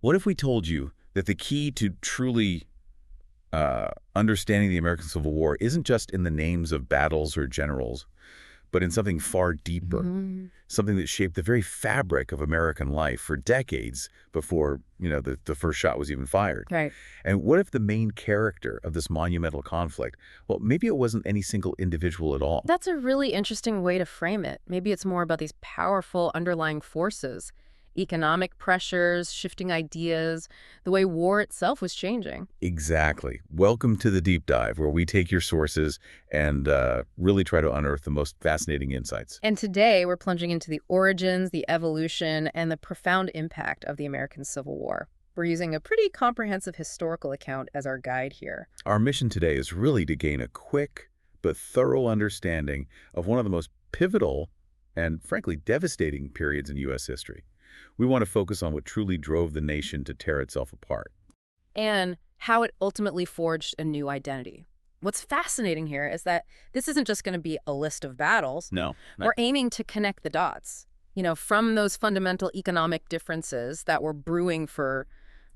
What if we told you that the key to truly understanding the American Civil War isn't just in the names of battles or generals, but in something far deeper, something that shaped the very fabric of American life for decades before, the first shot was even fired? Right. And what if the main character of this monumental conflict, well, maybe it wasn't any single individual at all? That's a really interesting way to frame it. Maybe it's more about these powerful underlying forces, economic pressures, shifting ideas, the way war itself was changing. Exactly. Welcome to the deep dive, where we take your sources and really try to unearth the most fascinating insights. And today we're plunging into the origins, the evolution, and the profound impact of the American Civil War. We're using a pretty comprehensive historical account as our guide here. Our mission today is really to gain a quick but thorough understanding of one of the most pivotal and, frankly, devastating periods in U.S. history. We want to focus on what truly drove the nation to tear itself apart. And how it ultimately forged a new identity. What's fascinating here is that this isn't just going to be a list of battles. No. We're aiming to connect the dots, from those fundamental economic differences that were brewing for,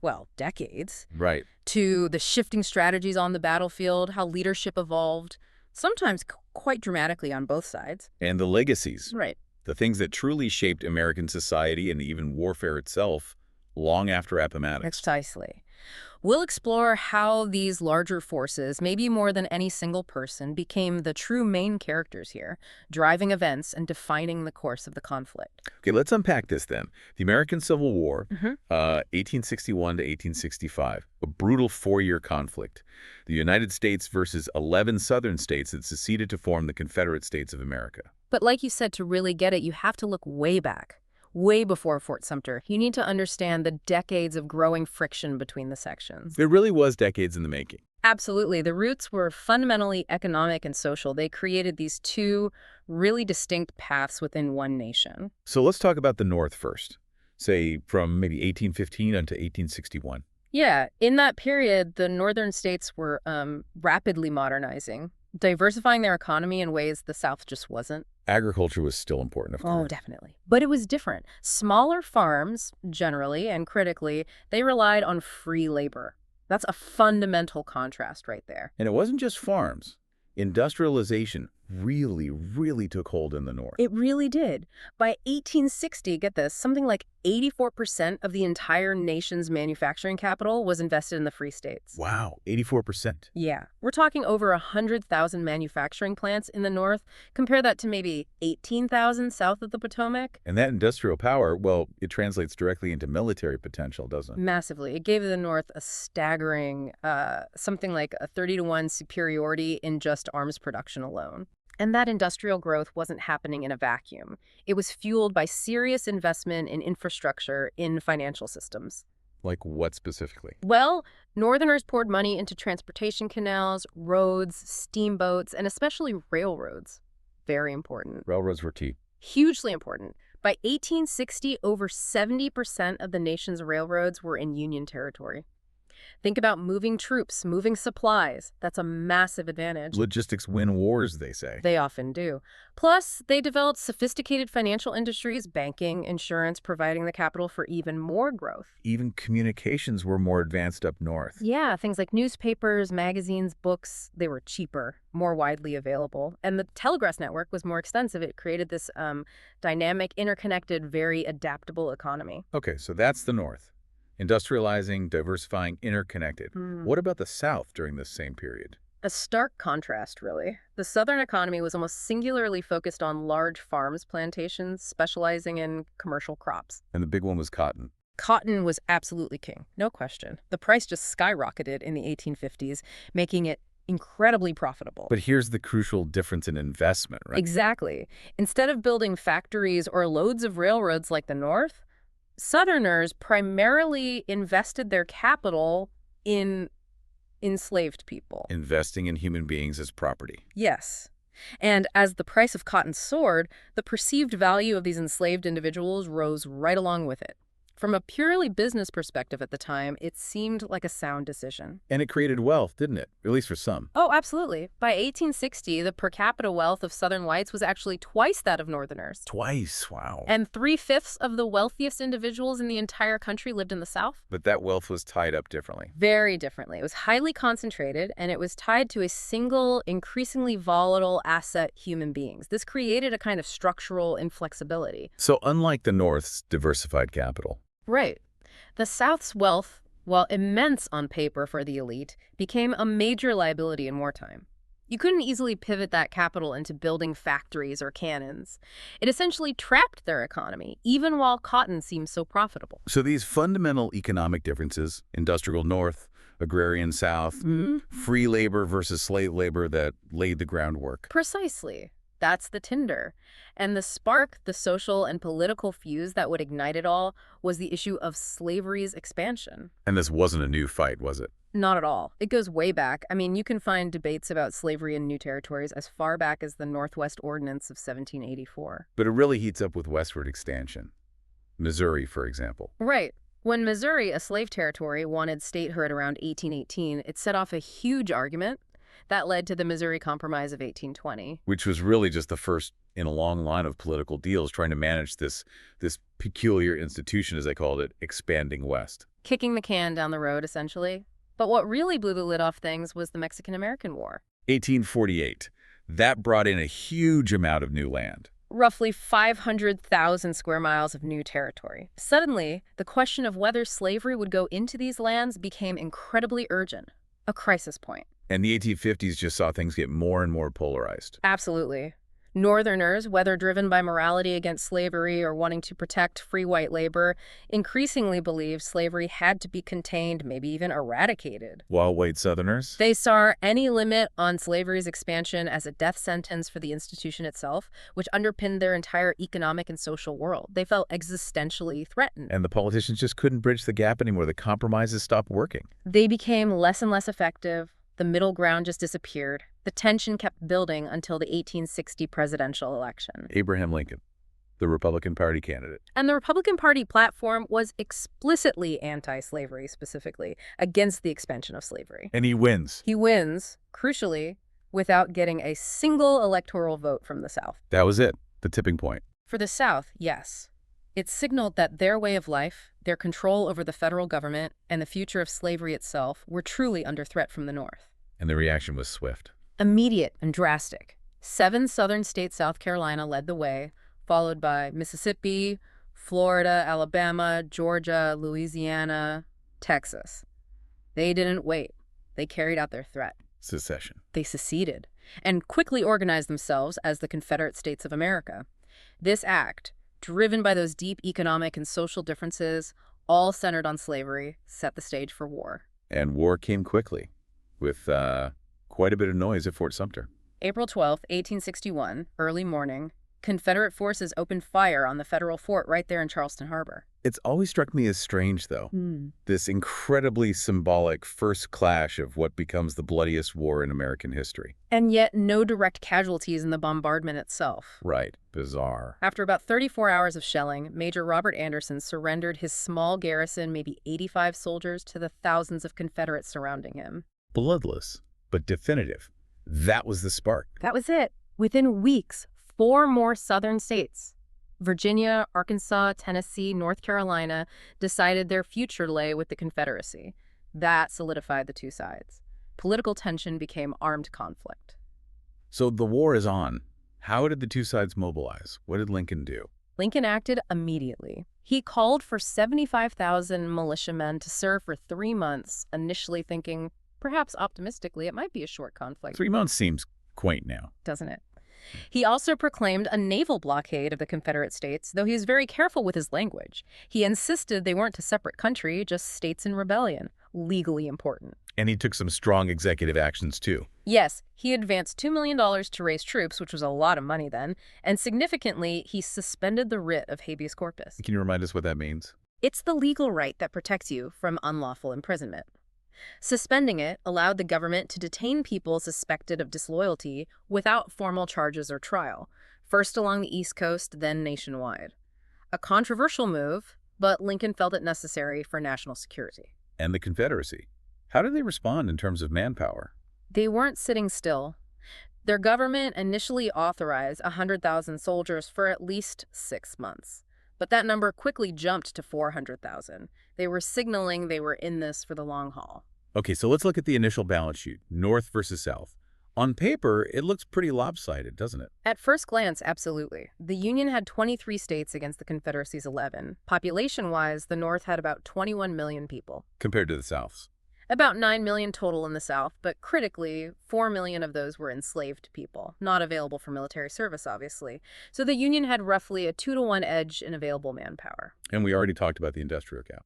well, decades, Right. to the shifting strategies on the battlefield, how leadership evolved, sometimes quite dramatically on both sides. And the legacies, Right. the things that truly shaped American society and even warfare itself long after Appomattox. Precisely. We'll explore how these larger forces, maybe more than any single person, became the true main characters here, driving events and defining the course of the conflict. Okay, let's unpack this then. The American Civil War, 1861 to 1865, a brutal four-year conflict. The United States versus 11 southern states that seceded to form the Confederate States of America. But like you said, to really get it, you have to look way back, way before Fort Sumter. You need to understand the decades of growing friction between the sections. It really was decades in the making. Absolutely. The roots were fundamentally economic and social. They created these two really distinct paths within one nation. So let's talk about the North first, say from maybe 1815 until 1861. Yeah, in that period, the northern states were rapidly modernizing, diversifying their economy in ways the South just wasn't. Agriculture was still important, of course. Oh, definitely. But it was different. Smaller farms, generally and critically, they relied on free labor. That's a fundamental contrast right there. And it wasn't just farms. Industrialization really took hold in the North. It really did. By 1860, get this, something like 84% of the entire nation's manufacturing capital was invested in the Free States. Wow, 84%. Yeah. We're talking over 100,000 manufacturing plants in the North. Compare that to maybe 18,000 south of the Potomac. And that industrial power, well, it translates directly into military potential, doesn't it? Massively. It gave the North a staggering, something like a 30-to-1 superiority in just arms production alone. And that industrial growth wasn't happening in a vacuum. It was fueled by serious investment in infrastructure, in financial systems. Like what specifically? Well, Northerners poured money into transportation canals, roads, steamboats, and especially railroads. Very important. Railroads were key. Hugely important. By 1860, over 70% of the nation's railroads were in Union territory. Think about moving troops, moving supplies. That's a massive advantage. Logistics win wars, they say. They often do. Plus, they developed sophisticated financial industries, banking, insurance, providing the capital for even more growth. Even communications were more advanced up north. Yeah, things like newspapers, magazines, books, they were cheaper, more widely available. And the telegraph network was more extensive. It created this dynamic, interconnected, very adaptable economy. Okay, so that's the North. Industrializing, diversifying, interconnected. What about the South during this same period? A stark contrast, really. The Southern economy was almost singularly focused on large farms, plantations, specializing in commercial crops. And the big one was cotton. Cotton was absolutely king, no question. The price just skyrocketed in the 1850s, making it incredibly profitable. But here's the crucial difference in investment, right? Exactly. Instead of building factories or loads of railroads like the North, Southerners primarily invested their capital in enslaved people. Investing in human beings as property. Yes. And as the price of cotton soared, the perceived value of these enslaved individuals rose right along with it. From a purely business perspective at the time, it seemed like a sound decision. And it created wealth, didn't it? At least for some. Oh, absolutely. By 1860, the per capita wealth of Southern whites was actually twice that of Northerners. Twice, wow. And 3/5 of the wealthiest individuals in the entire country lived in the South. But that wealth was tied up differently. Very differently. It was highly concentrated, and it was tied to a single, increasingly volatile asset, human beings. This created a kind of structural inflexibility. So unlike the North's diversified capital. Right. The South's wealth, while immense on paper for the elite, became a major liability in wartime. You couldn't easily pivot that capital into building factories or cannons. It essentially trapped their economy, even while cotton seemed so profitable. So these fundamental economic differences, industrial North, agrarian South, free labor versus slave labor that laid the groundwork. Precisely. That's the tinder. And the spark, the social and political fuse that would ignite it all, was the issue of slavery's expansion. And this wasn't a new fight, was it? Not at all. It goes way back. I mean, you can find debates about slavery in new territories as far back as the Northwest Ordinance of 1784. But it really heats up with westward expansion. Missouri, for example. Right. When Missouri, a slave territory, wanted statehood around 1818, it set off a huge argument that led to the Missouri Compromise of 1820. Which was really just the first in a long line of political deals trying to manage this peculiar institution, as they called it, expanding west. Kicking the can down the road, essentially. But what really blew the lid off things was the Mexican-American War. 1848. That brought in a huge amount of new land. Roughly 500,000 square miles of new territory. Suddenly, the question of whether slavery would go into these lands became incredibly urgent. A crisis point. And the 1850s just saw things get more and more polarized. Absolutely. Northerners, whether driven by morality against slavery or wanting to protect free white labor, increasingly believed slavery had to be contained, maybe even eradicated. While white Southerners? They saw any limit on slavery's expansion as a death sentence for the institution itself, which underpinned their entire economic and social world. They felt existentially threatened. And the politicians just couldn't bridge the gap anymore. The compromises stopped working. They became less and less effective. The middle ground just disappeared. The tension kept building until the 1860 presidential election. Abraham Lincoln, the Republican Party candidate. And the Republican Party platform was explicitly anti-slavery, specifically, against the expansion of slavery. And he wins. He wins, crucially, without getting a single electoral vote from the South. That was it, the tipping point. For the South, yes. It signaled that their way of life, their control over the federal government, and the future of slavery itself were truly under threat from the North. And the reaction was swift. Immediate and drastic. 7 southern states, South Carolina, led the way, followed by Mississippi, Florida, Alabama, Georgia, Louisiana, Texas. They didn't wait. They carried out their threat. Secession. They seceded and quickly organized themselves as the Confederate States of America. This act, driven by those deep economic and social differences, all centered on slavery, set the stage for war. And war came quickly, with quite a bit of noise at Fort Sumter. April 12, 1861, early morning, Confederate forces opened fire on the federal fort right there in Charleston Harbor. It's always struck me as strange, though. This incredibly symbolic first clash of what becomes the bloodiest war in American history. And yet no direct casualties in the bombardment itself. Right. Bizarre. After about 34 hours of shelling, Major Robert Anderson surrendered his small garrison, maybe 85 soldiers, to the thousands of Confederates surrounding him. Bloodless, but definitive. That was the spark. That was it. Within weeks, 4 more southern states, Virginia, Arkansas, Tennessee, North Carolina, decided their future lay with the Confederacy. That solidified the two sides. Political tension became armed conflict. So the war is on. How did the two sides mobilize? What did Lincoln do? Lincoln acted immediately. He called for 75,000 militiamen to serve for 3 months, initially thinking, perhaps optimistically, it might be a short conflict. 3 months seems quaint now. Doesn't it? He also proclaimed a naval blockade of the Confederate States, though he was very careful with his language. He insisted they weren't a separate country, just states in rebellion, legally important. And he took some strong executive actions, too. Yes, he advanced $2 million to raise troops, which was a lot of money then, and significantly, he suspended the writ of habeas corpus. Can you remind us what that means? It's the legal right that protects you from unlawful imprisonment. Suspending it allowed the government to detain people suspected of disloyalty without formal charges or trial, first along the East Coast, then nationwide. A controversial move, but Lincoln felt it necessary for national security. And the Confederacy. How did they respond in terms of manpower? They weren't sitting still. Their government initially authorized 100,000 soldiers for at least 6 months. But that number quickly jumped to 400,000. They were signaling they were in this for the long haul. Okay, so let's look at the initial balance sheet, North versus South. On paper, it looks pretty lopsided, doesn't it? At first glance, absolutely. The Union had 23 states against the Confederacy's 11. Population-wise, the North had about 21 million people. Compared to the South's. About 9 million total in the South, but critically, 4 million of those were enslaved people, not available for military service, obviously. So the Union had roughly a 2-to-1 edge in available manpower. And we already talked about the industrial gap.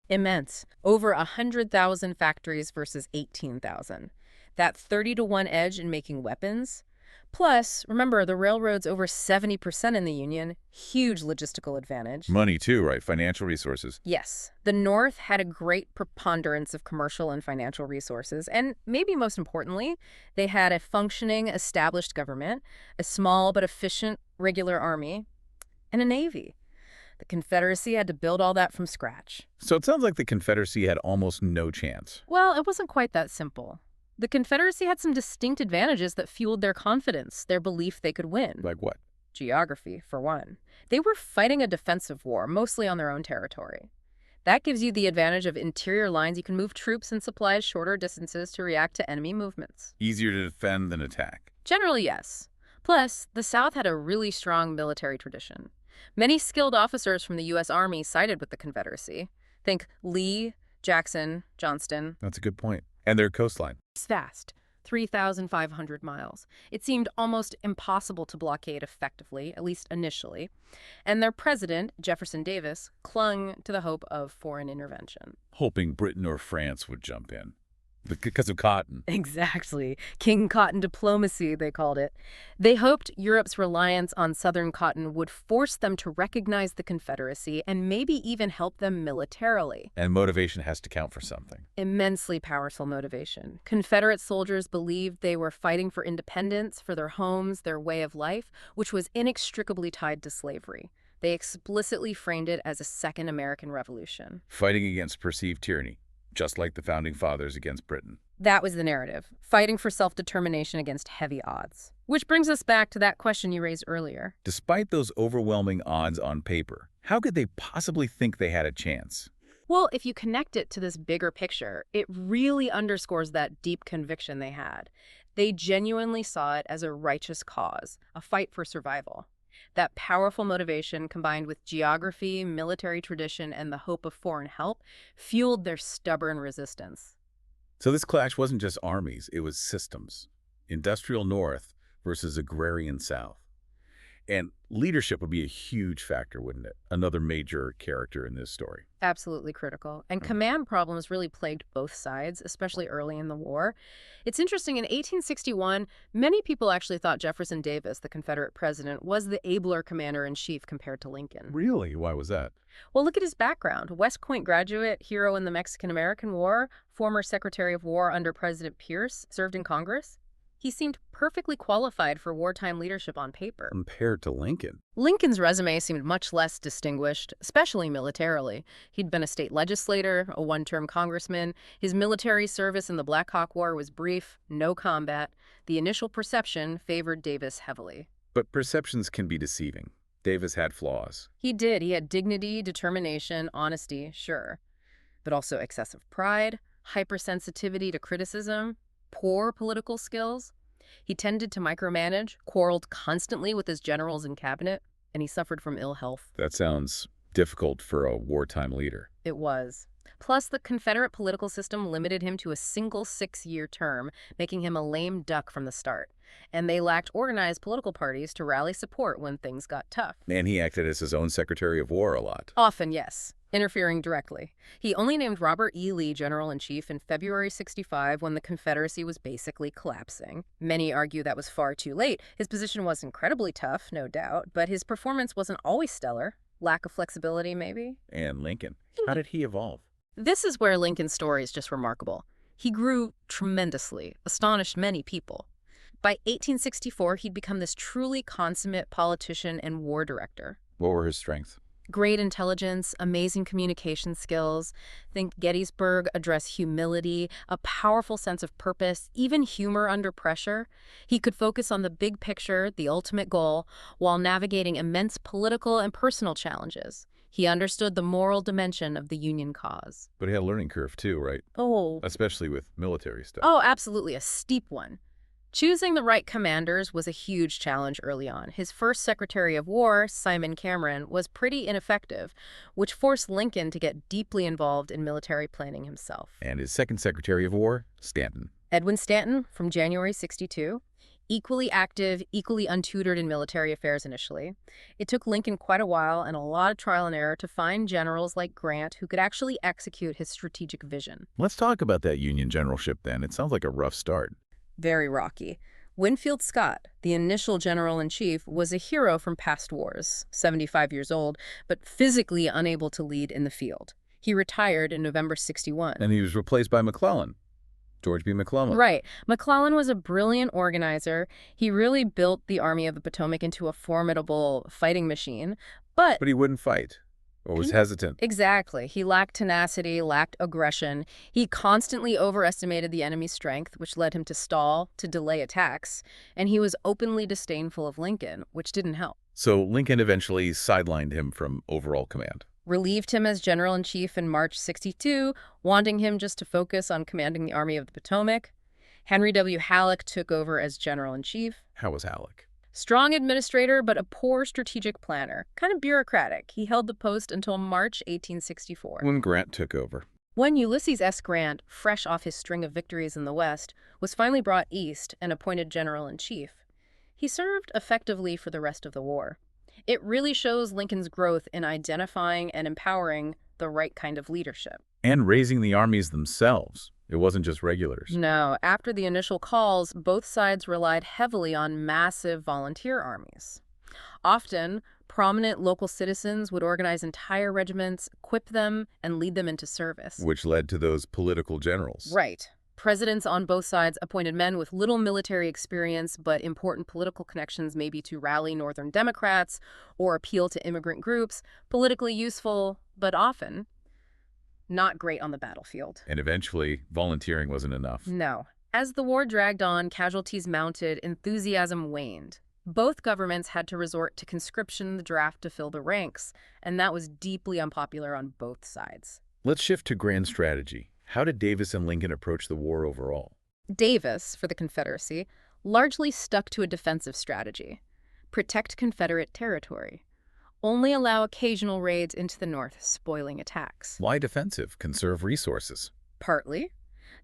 Immense. Over 100,000 factories versus 18,000. That 30-to-1 edge in making weapons. Plus, remember, the railroad's over 70% in the Union. Huge logistical advantage. Money too, right? Financial resources. Yes. The North had a great preponderance of commercial and financial resources. And maybe most importantly, they had a functioning, established government, a small but efficient regular army, and a navy. The Confederacy had to build all that from scratch. So it sounds like the Confederacy had almost no chance. Well, it wasn't quite that simple. The Confederacy had some distinct advantages that fueled their confidence, their belief they could win. Like what? Geography, for one. They were fighting a defensive war, mostly on their own territory. That gives you the advantage of interior lines. You can move troops and supplies shorter distances to react to enemy movements. Easier to defend than attack. Generally, yes. Plus, the South had a really strong military tradition. Many skilled officers from the U.S. Army sided with the Confederacy. Think Lee, Jackson, Johnston. That's a good point. And their coastline. It's vast, 3,500 miles. It seemed almost impossible to blockade effectively, at least initially. And their president, Jefferson Davis, clung to the hope of foreign intervention. Hoping Britain or France would jump in. Because of cotton. Exactly. King Cotton diplomacy, they called it. They hoped Europe's reliance on Southern cotton would force them to recognize the Confederacy and maybe even help them militarily. And motivation has to count for something. Immensely powerful motivation. Confederate soldiers believed they were fighting for independence, for their homes, their way of life, which was inextricably tied to slavery. They explicitly framed it as a second American Revolution. Fighting against perceived tyranny. Just like the Founding Fathers against Britain. That was the narrative, fighting for self-determination against heavy odds. Which brings us back to that question you raised earlier. Despite those overwhelming odds on paper, how could they possibly think they had a chance? Well, if you connect it to this bigger picture, it really underscores that deep conviction they had. They genuinely saw it as a righteous cause, a fight for survival. That powerful motivation, combined with geography, military tradition, and the hope of foreign help, fueled their stubborn resistance. So this clash wasn't just armies, it was systems. Industrial North versus agrarian South. And leadership would be a huge factor, wouldn't it? Another major character in this story. Absolutely critical. And command problems really plagued both sides, especially early in the war. It's interesting, in 1861, many people actually thought Jefferson Davis, the Confederate president, was the abler commander-in-chief compared to Lincoln. Really? Why was that? Well, look at his background. West Point graduate, hero in the Mexican-American War, former Secretary of War under President Pierce, served in Congress. He seemed perfectly qualified for wartime leadership on paper. Compared to Lincoln. Lincoln's resume seemed much less distinguished, especially militarily. He'd been a state legislator, a one-term congressman. His military service in the Black Hawk War was brief, no combat. The initial perception favored Davis heavily. But perceptions can be deceiving. Davis had flaws. He did. He had dignity, determination, honesty, sure. But also excessive pride, hypersensitivity to criticism, poor political skills. He tended to micromanage, quarreled constantly with his generals and cabinet, and he suffered from ill health. That sounds difficult for a wartime leader. It was. Plus, the Confederate political system limited him to a single 6-year term, making him a lame duck from the start. And they lacked organized political parties to rally support when things got tough. And he acted as his own Secretary of War a lot. Often, yes. Interfering directly. He only named Robert E. Lee general-in-chief in February '65 when the Confederacy was basically collapsing. Many argue that was far too late. His position was incredibly tough, no doubt, but his performance wasn't always stellar. Lack of flexibility, maybe? And Lincoln. How did he evolve? This is where Lincoln's story is just remarkable. He grew tremendously, astonished many people. By 1864, he'd become this truly consummate politician and war director. What were his strengths? Great intelligence, amazing communication skills. Think Gettysburg addressed humility, a powerful sense of purpose, even humor under pressure. He could focus on the big picture, the ultimate goal, while navigating immense political and personal challenges. He understood the moral dimension of the Union cause. But he had a learning curve too, right? Oh, Especially with military stuff. oh, absolutely, a steep one. Choosing the right commanders was a huge challenge early on. His first Secretary of War, Simon Cameron, was pretty ineffective, which forced Lincoln to get deeply involved in military planning himself. And his second Secretary of War, Stanton. Edwin Stanton, from January 62, equally active, equally untutored in military affairs initially. It took Lincoln quite a while and a lot of trial and error to find generals like Grant who could actually execute his strategic vision. Let's talk about that Union generalship then. It sounds like a rough start. Very rocky. Winfield Scott, the initial general-in-chief, was a hero from past wars, 75 years old, but physically unable to lead in the field. He retired in November 61. And he was replaced by McClellan, George B. McClellan. Right. McClellan was a brilliant organizer. He really built the Army of the Potomac into a formidable fighting machine, but But he wouldn't fight, or was hesitant. exactly. He lacked tenacity, lacked aggression. He constantly overestimated the enemy's strength, which led him to stall, to delay attacks. And he was openly disdainful of Lincoln, which didn't help. So Lincoln eventually sidelined him from overall command. Relieved him as general-in-chief in March 62, wanting him just to focus on commanding the Army of the Potomac. Henry W. Halleck took over as general-in-chief. How was Halleck? Strong administrator, but a poor strategic planner. Kind of bureaucratic. He held the post until March 1864. When Grant took over. When Ulysses S. Grant, fresh off his string of victories in the West, was finally brought east and appointed general-in-chief, he served effectively for the rest of the war. It really shows Lincoln's growth in identifying and empowering the right kind of leadership. And raising the armies themselves. It wasn't just regulars. No, after the initial calls, both sides relied heavily on massive volunteer armies. Often, prominent local citizens would organize entire regiments, equip them, and lead them into service. Which led to those political generals. Right. Presidents on both sides appointed men with little military experience but important political connections, maybe to rally Northern Democrats or appeal to immigrant groups, politically useful, but often not great on the battlefield. And eventually, volunteering wasn't enough. No. As the war dragged on, casualties mounted, enthusiasm waned. Both governments had to resort to conscription, the draft to fill the ranks, and that was deeply unpopular on both sides. Let's shift to grand strategy. How did Davis and Lincoln approach the war overall? Davis, for the Confederacy, largely stuck to a defensive strategy. Protect Confederate territory. Only allow occasional raids into the North, spoiling attacks. Why defensive? Conserve resources. Partly.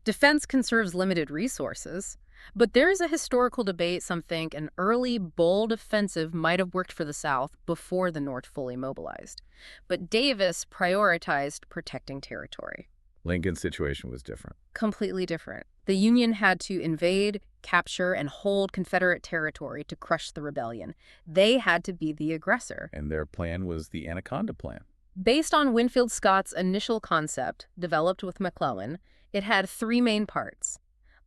Defense conserves limited resources. But there is a historical debate. Some think an early, bold offensive might have worked for the South before the North fully mobilized. But Davis prioritized protecting territory. Lincoln's situation was different. Completely different. The Union had to invade, capture, and hold Confederate territory to crush the rebellion. They had to be the aggressor. And their plan was the Anaconda Plan. Based on Winfield Scott's initial concept, developed with McClellan, it had three main parts.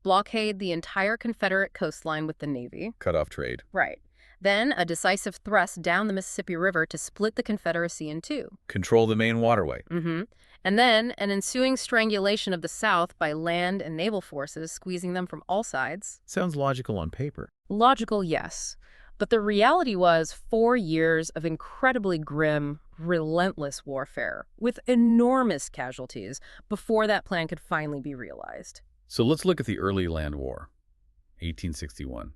Blockade the entire Confederate coastline with the Navy. Cut off trade. Right. Then a decisive thrust down the Mississippi River to split the Confederacy in two. Control the main waterway. And then an ensuing strangulation of the South by land and naval forces, squeezing them from all sides. Sounds logical on paper. Logical, yes. But the reality was 4 years of incredibly grim, relentless warfare, with enormous casualties, before that plan could finally be realized. So let's look at the early land war, 1861.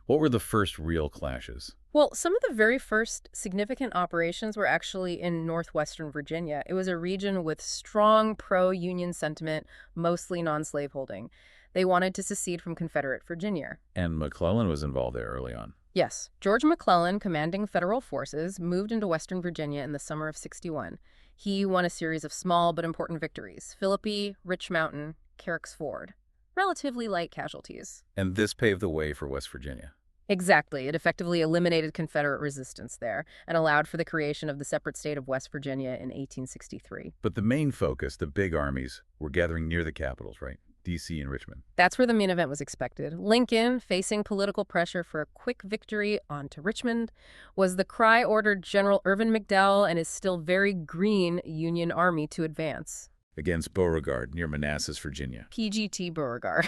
What were the first real clashes? Well, some of the very first significant operations were actually in northwestern Virginia. It was a region with strong pro-Union sentiment, mostly non-slaveholding. They wanted to secede from Confederate Virginia. And McClellan was involved there early on. Yes. George McClellan, commanding federal forces, moved into western Virginia in the summer of '61. He won a series of small but important victories: Philippi, Rich Mountain, Carrick's Ford. Relatively light casualties. And this paved the way for West Virginia. Exactly. It effectively eliminated Confederate resistance there and allowed for the creation of the separate state of West Virginia in 1863. But the main focus, the big armies, were gathering near the capitals, right? D.C. and Richmond. That's where the main event was expected. Lincoln, facing political pressure for a quick victory onto Richmond, was the cry ordered General Irvin McDowell and his still very green Union Army to advance. Against Beauregard near Manassas, Virginia. PGT Beauregard.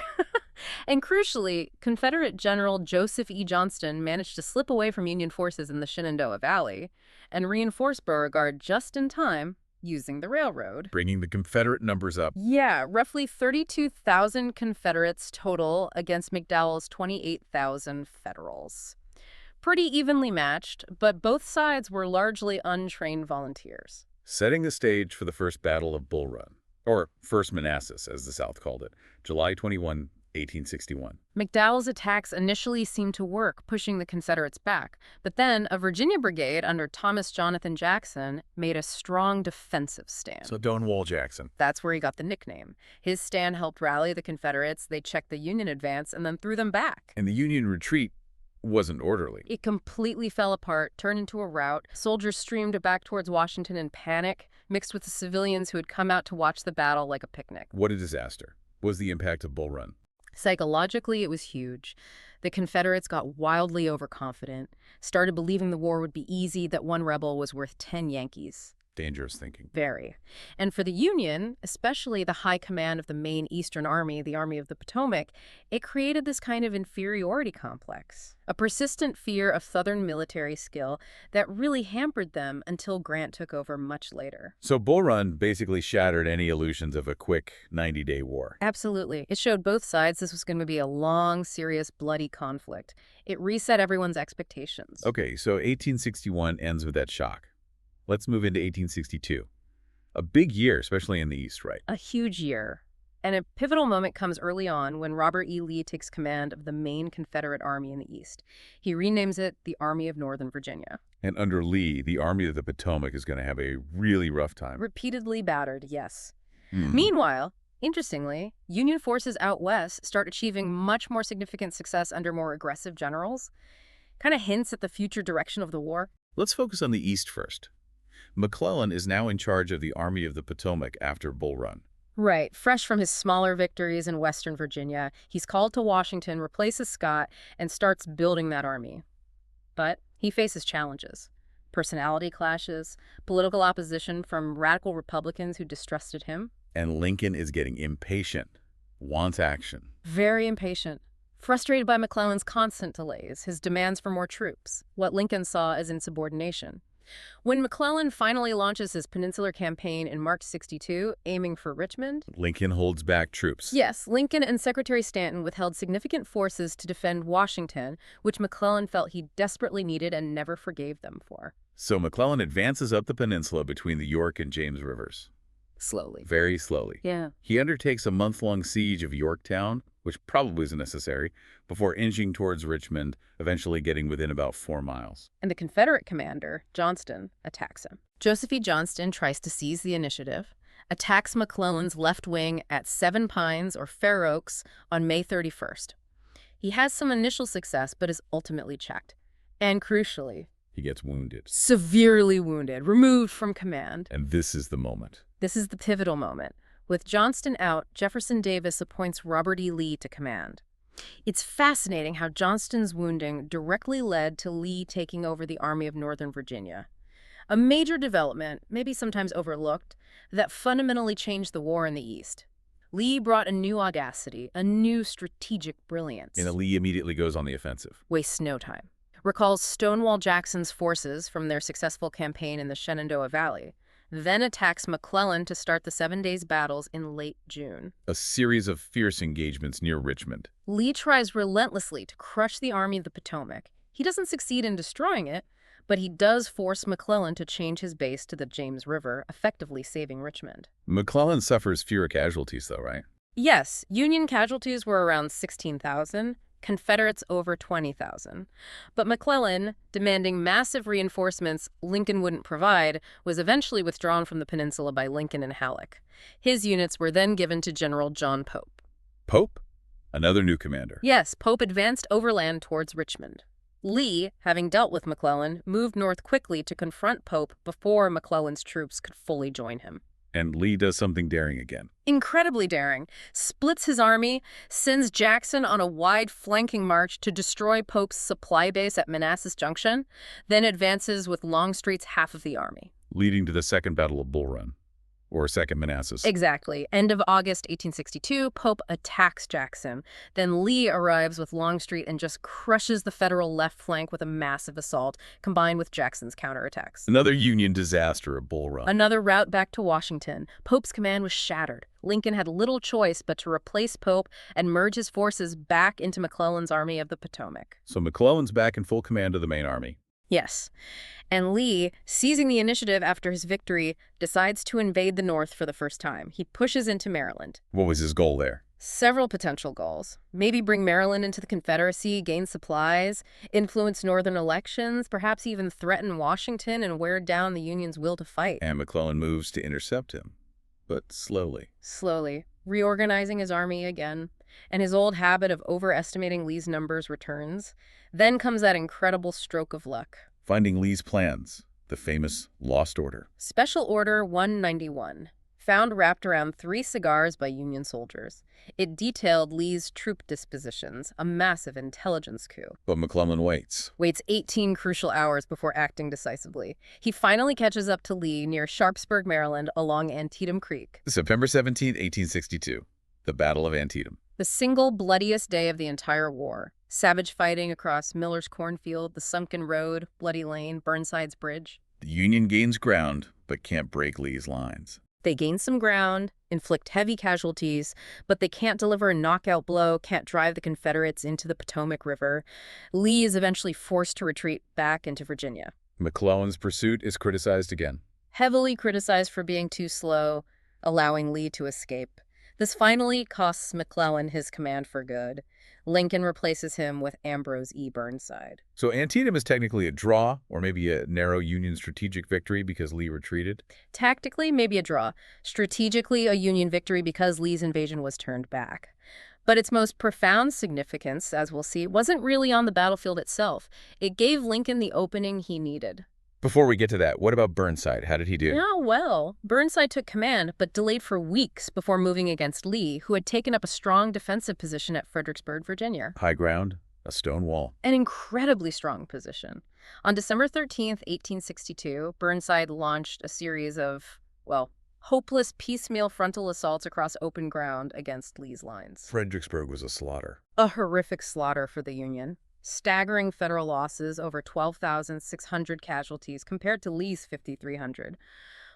And crucially, Confederate General Joseph E. Johnston managed to slip away from Union forces in the Shenandoah Valley and reinforce Beauregard just in time using the railroad. Bringing the Confederate numbers up. Yeah, roughly 32,000 Confederates total against McDowell's 28,000 Federals. Pretty evenly matched, but both sides were largely untrained volunteers. Setting the stage for the First Battle of Bull Run, or First Manassas, as the South called it, July 21, 1861. McDowell's attacks initially seemed to work, pushing the Confederates back. But then a Virginia brigade under Thomas Jonathan Jackson made a strong defensive stand. So Stonewall Jackson. That's where he got the nickname. His stand helped rally the Confederates, they checked the Union advance, and then threw them back. And the Union retreat wasn't orderly. It completely fell apart, turned into a rout. Soldiers streamed back towards Washington in panic, mixed with the civilians who had come out to watch the battle like a picnic. What a disaster was the impact of Bull Run. Psychologically, it was huge. The Confederates got wildly overconfident, started believing the war would be easy, that one rebel was worth 10 Yankees. Dangerous thinking. Very. And for the Union, especially the high command of the main Eastern Army, the Army of the Potomac, it created this kind of inferiority complex, a persistent fear of Southern military skill that really hampered them until Grant took over much later. So Bull Run basically shattered any illusions of a quick 90-day war. Absolutely. It showed both sides this was going to be a long, serious, bloody conflict. It reset everyone's expectations. Okay, so 1861 ends with that shock. Let's move into 1862. A big year, especially in the East, right? A huge year. And a pivotal moment comes early on when Robert E. Lee takes command of the main Confederate Army in the East. He renames it the Army of Northern Virginia. And under Lee, the Army of the Potomac is going to have a really rough time. Repeatedly battered, yes. Meanwhile, interestingly, Union forces out west start achieving much more significant success under more aggressive generals. Kind of hints at the future direction of the war. Let's focus on the East first. McClellan is now in charge of the Army of the Potomac after Bull Run. Right. Fresh from his smaller victories in Western Virginia, he's called to Washington, replaces Scott, and starts building that army. But he faces challenges. Personality clashes, political opposition from radical Republicans who distrusted him. And Lincoln is getting impatient, wants action. Very impatient. Frustrated by McClellan's constant delays, his demands for more troops, what Lincoln saw as insubordination. When McClellan finally launches his Peninsular Campaign in March 62, aiming for Richmond, Lincoln holds back troops. Yes, Lincoln and Secretary Stanton withheld significant forces to defend Washington, which McClellan felt he desperately needed and never forgave them for. So McClellan advances up the peninsula between the York and James Rivers. Slowly. Very slowly. Yeah. He undertakes a month-long siege of Yorktown, which probably isn't necessary, before inching towards Richmond, eventually getting within about 4 miles. And the Confederate commander, Johnston, attacks him. Joseph E. Johnston tries to seize the initiative, attacks McClellan's left wing at 7 Pines or Fair Oaks on May 31st. He has some initial success, but is ultimately checked. And crucially, He gets wounded. severely wounded, removed from command. And this is the moment. This is the pivotal moment. With Johnston out, Jefferson Davis appoints Robert E. Lee to command. It's fascinating how Johnston's wounding directly led to Lee taking over the Army of Northern Virginia. A major development, maybe sometimes overlooked, that fundamentally changed the war in the East. Lee brought a new audacity, a new strategic brilliance. And Lee immediately goes on the offensive. Wastes no time. Recalls Stonewall Jackson's forces from their successful campaign in the Shenandoah Valley, then attacks McClellan to start the 7 days battles in late June. A series of fierce engagements near Richmond. Lee tries relentlessly to crush the Army of the Potomac. He doesn't succeed in destroying it, but he does force McClellan to change his base to the James River, effectively saving Richmond. McClellan suffers fewer casualties, though, right? Yes, Union casualties were around 16,000, Confederates over 20,000. But McClellan, demanding massive reinforcements Lincoln wouldn't provide, was eventually withdrawn from the peninsula by Lincoln and Halleck. His units were then given to General John Pope. Pope? Another new commander. Yes, Pope advanced overland towards Richmond. Lee, having dealt with McClellan, moved north quickly to confront Pope before McClellan's troops could fully join him. And Lee does something daring again. Incredibly daring, splits his army, sends Jackson on a wide flanking march to destroy Pope's supply base at Manassas Junction, then advances with Longstreet's half of the army. Leading to the Second Battle of Bull Run, or Second Manassas. Exactly. End of August 1862, Pope attacks Jackson. Then Lee arrives with Longstreet and just crushes the Federal left flank with a massive assault, combined with Jackson's counterattacks. Another Union disaster at Bull Run. Another route back to Washington. Pope's command was shattered. Lincoln had little choice but to replace Pope and merge his forces back into McClellan's Army of the Potomac. So McClellan's back in full command of the main army. Yes. And Lee, seizing the initiative after his victory, decides to invade the North for the first time. He pushes into Maryland. What was his goal there? Several potential goals. Maybe bring Maryland into the Confederacy, gain supplies, influence Northern elections, perhaps even threaten Washington and wear down the Union's will to fight. And McClellan moves to intercept him, but slowly. Slowly, reorganizing his army again, and his old habit of overestimating Lee's numbers returns. Then comes that incredible stroke of luck. Finding Lee's plans, the famous Lost Order. Special Order 191, found wrapped around 3 cigars by Union soldiers. It detailed Lee's troop dispositions, a massive intelligence coup. But McClellan waits. Waits 18 crucial hours before acting decisively. He finally catches up to Lee near Sharpsburg, Maryland, along Antietam Creek. September 17, 1862, the Battle of Antietam. The single bloodiest day of the entire war. Savage fighting across Miller's cornfield, the Sunken Road, Bloody Lane, Burnside's Bridge. The Union gains ground, but can't break Lee's lines. They gain some ground, inflict heavy casualties, but they can't deliver a knockout blow, can't drive the Confederates into the Potomac River. Lee is eventually forced to retreat back into Virginia. McClellan's pursuit is criticized again. Heavily criticized for being too slow, allowing Lee to escape. This finally costs McClellan his command for good. Lincoln replaces him with Ambrose E. Burnside. So Antietam is technically a draw, or maybe a narrow Union strategic victory because Lee retreated? Tactically, maybe a draw. Strategically, a Union victory because Lee's invasion was turned back. But its most profound significance, as we'll see, wasn't really on the battlefield itself. It gave Lincoln the opening he needed. Before we get to that, what about Burnside? How did he do? Yeah, well, Burnside took command, but delayed for weeks before moving against Lee, who had taken up a strong defensive position at Fredericksburg, Virginia. High ground, a stone wall. An incredibly strong position. On December 13th, 1862, Burnside launched a series of, well, hopeless piecemeal frontal assaults across open ground against Lee's lines. Fredericksburg was a slaughter. A horrific slaughter for the Union. Staggering federal losses, over 12,600 casualties compared to Lee's 5,300.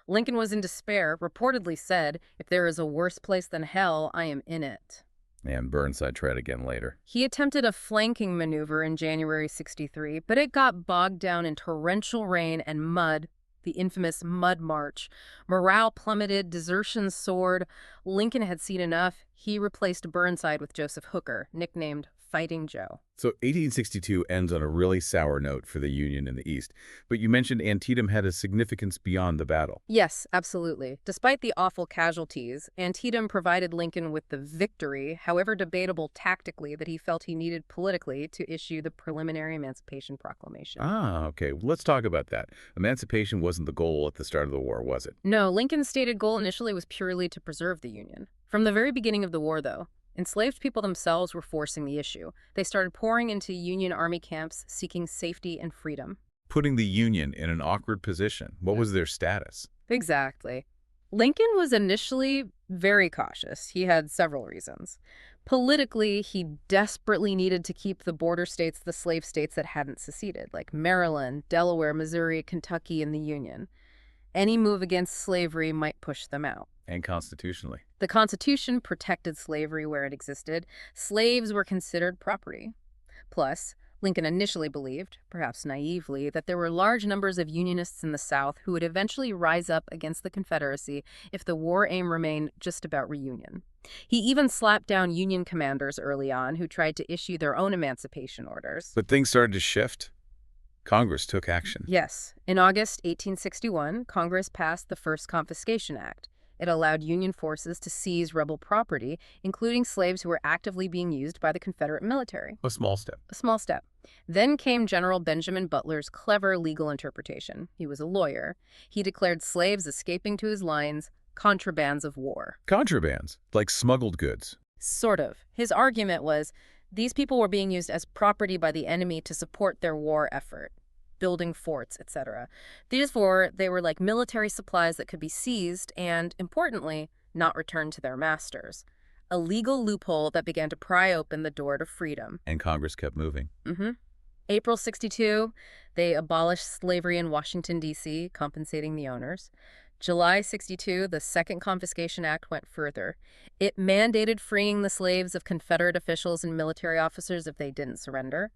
Lincoln was in despair, reportedly said, "If there is a worse place than hell, I am in it." And Burnside tried again later. He attempted a flanking maneuver in January 63, but it got bogged down in torrential rain and mud, the infamous Mud March. Morale plummeted, desertion soared. Lincoln had seen enough. He replaced Burnside with Joseph Hooker, nicknamed Fighting Joe. So 1862 ends on a really sour note for the Union in the East. But you mentioned Antietam had a significance beyond the battle. Yes, absolutely. Despite the awful casualties, Antietam provided Lincoln with the victory, however debatable tactically, that he felt he needed politically to issue the preliminary Emancipation Proclamation. Ah, okay. Well, let's talk about that. Emancipation wasn't the goal at the start of the war, was it? No, Lincoln's stated goal initially was purely to preserve the Union. From the very beginning of the war, though, enslaved people themselves were forcing the issue. They started pouring into Union Army camps seeking safety and freedom. Putting the Union in an awkward position. What was their status? Exactly. Lincoln was initially very cautious. He had several reasons. Politically, he desperately needed to keep the border states, the slave states that hadn't seceded, like Maryland, Delaware, Missouri, Kentucky, and the Union. Any move against slavery might push them out. And constitutionally. The Constitution protected slavery where it existed. Slaves were considered property. Plus, Lincoln initially believed, perhaps naively, that there were large numbers of Unionists in the South who would eventually rise up against the Confederacy if the war aim remained just about reunion. He even slapped down Union commanders early on who tried to issue their own emancipation orders. But things started to shift. Congress took action. Yes. In August 1861, Congress passed the First Confiscation Act. It allowed Union forces to seize rebel property, including slaves who were actively being used by the Confederate military. A small step. A small step. Then came General Benjamin Butler's clever legal interpretation. He was a lawyer. He declared slaves escaping to his lines contrabands of war. Contrabands, like smuggled goods. Sort of. His argument was these people were being used as property by the enemy to support their war effort, building forts, etc. Therefore, they were like military supplies that could be seized and, importantly, not returned to their masters. A legal loophole that began to pry open the door to freedom. And Congress kept moving. April 62, they abolished slavery in Washington, D.C., compensating the owners. July 62, the Second Confiscation Act went further. It mandated freeing the slaves of Confederate officials and military officers if they didn't surrender.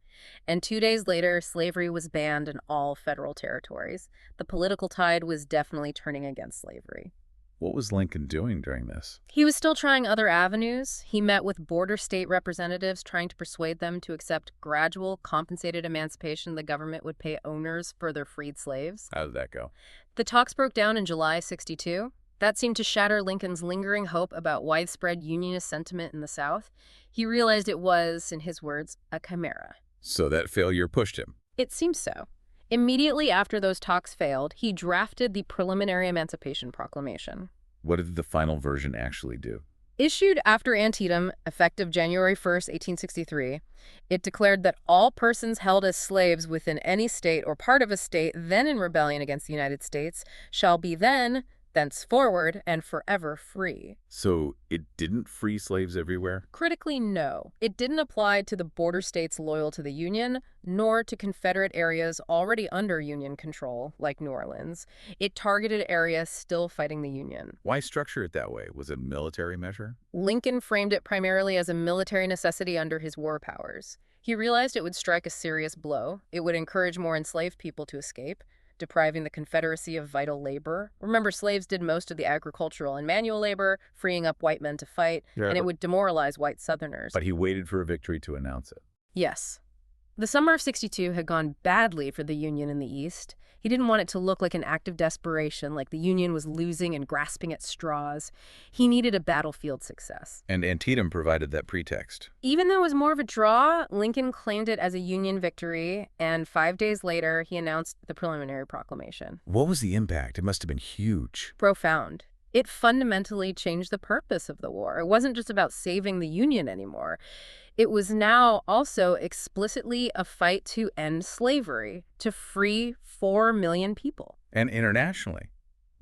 And 2 days later, slavery was banned in all federal territories. The political tide was definitely turning against slavery. What was Lincoln doing during this? He was still trying other avenues. He met with border state representatives, trying to persuade them to accept gradual, compensated emancipation the government would pay owners for their freed slaves. How did that go? The talks broke down in July 62. That seemed to shatter Lincoln's lingering hope about widespread Unionist sentiment in the South. He realized it was, in his words, a chimera. So that failure pushed him. It seems so. Immediately after those talks failed, he drafted the Preliminary Emancipation Proclamation. What did the final version actually do? Issued after Antietam, effective January 1st, 1863, it declared that all persons held as slaves within any state or part of a state then in rebellion against the United States shall be then, thenceforward, and forever free. So it didn't free slaves everywhere? Critically, no. It didn't apply to the border states loyal to the Union, nor to Confederate areas already under Union control, like New Orleans. It targeted areas still fighting the Union. Why structure it that way? Was it a military measure? Lincoln framed it primarily as a military necessity under his war powers. He realized it would strike a serious blow. It would encourage more enslaved people to escape, depriving the Confederacy of vital labor. Remember, slaves did most of the agricultural and manual labor, freeing up white men to fight, and it would demoralize white Southerners. But he waited for a victory to announce it. Yes. The summer of '62 had gone badly for the Union in the East. He didn't want it to look like an act of desperation, like the Union was losing and grasping at straws. He needed a battlefield success. And Antietam provided that pretext. Even though it was more of a draw, Lincoln claimed it as a Union victory, and 5 days later, he announced the Preliminary Proclamation. What was the impact? It must have been huge. Profound. It fundamentally changed the purpose of the war. It wasn't just about saving the Union anymore. It was now also explicitly a fight to end slavery, to free 4 million people. And internationally,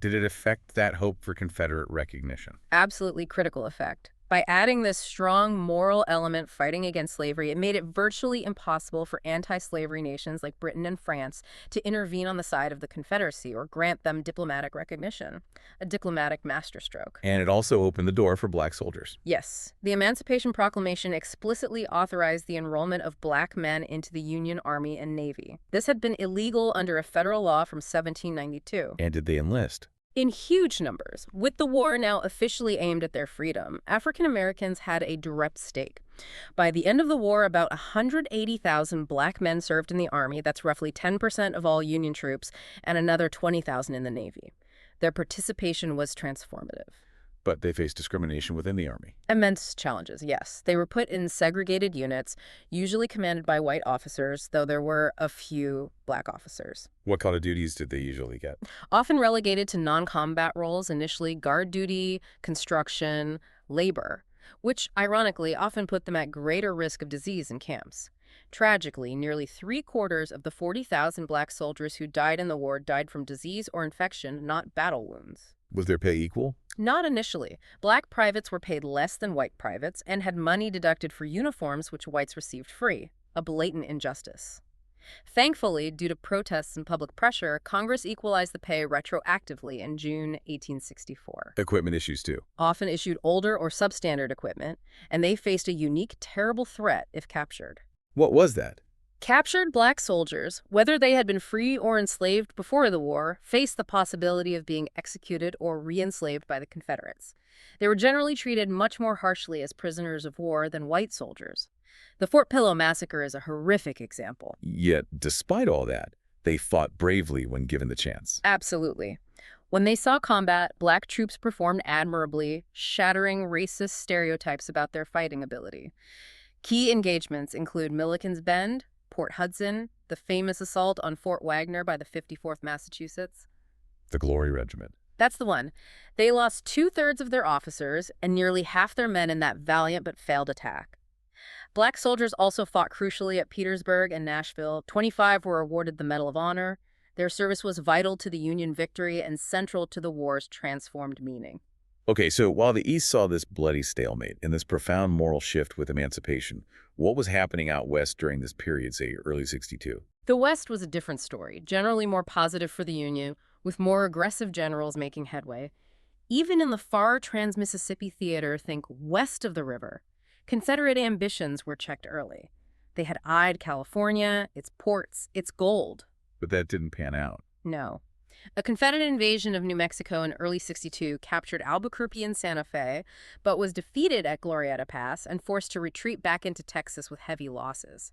did it affect that hope for Confederate recognition? Absolutely critical effect. By adding this strong moral element fighting against slavery, it made it virtually impossible for anti-slavery nations like Britain and France to intervene on the side of the Confederacy or grant them diplomatic recognition, a diplomatic masterstroke. And it also opened the door for black soldiers. Yes. The Emancipation Proclamation explicitly authorized the enrollment of black men into the Union Army and Navy. This had been illegal under a federal law from 1792. And did they enlist? In huge numbers. With the war now officially aimed at their freedom, African Americans had a direct stake. By the end of the war, about 180,000 black men served in the Army. That's roughly 10% of all Union troops, and another 20,000 in the Navy. Their participation was transformative. But they faced discrimination within the Army. Immense challenges, yes. They were put in segregated units, usually commanded by white officers, though there were a few black officers. What kind of duties did they usually get? Often relegated to non-combat roles, initially guard duty, construction, labor, which, ironically, often put them at greater risk of disease in camps. Tragically, nearly 3/4 of the 40,000 black soldiers who died in the war died from disease or infection, not battle wounds. Was their pay equal? Not initially. Black privates were paid less than white privates and had money deducted for uniforms which whites received free, a blatant injustice. Thankfully, due to protests and public pressure, Congress equalized the pay retroactively in June 1864. Equipment issues, too. Often issued older or substandard equipment, and they faced a unique, terrible threat if captured. What was that? Captured black soldiers, whether they had been free or enslaved before the war, faced the possibility of being executed or re-enslaved by the Confederates. They were generally treated much more harshly as prisoners of war than white soldiers. The Fort Pillow Massacre is a horrific example. Yet, despite all that, they fought bravely when given the chance. Absolutely. When they saw combat, black troops performed admirably, shattering racist stereotypes about their fighting ability. Key engagements include Milliken's Bend, Port Hudson, the famous assault on Fort Wagner by the 54th Massachusetts. The Glory Regiment. That's the one. They lost two-thirds of their officers and nearly half their men in that valiant but failed attack. Black soldiers also fought crucially at Petersburg and Nashville. 25 were awarded the Medal of Honor. Their service was vital to the Union victory and central to the war's transformed meaning. Okay, so while the East saw this bloody stalemate and this profound moral shift with emancipation, what was happening out West during this period, say, early 62? The West was a different story, generally more positive for the Union, with more aggressive generals making headway. Even in the far trans-Mississippi theater, think west of the river, Confederate ambitions were checked early. They had eyed California, its ports, its gold. But that didn't pan out. No. A Confederate invasion of New Mexico in early 62 captured Albuquerque and Santa Fe, but was defeated at Glorieta Pass and forced to retreat back into Texas with heavy losses.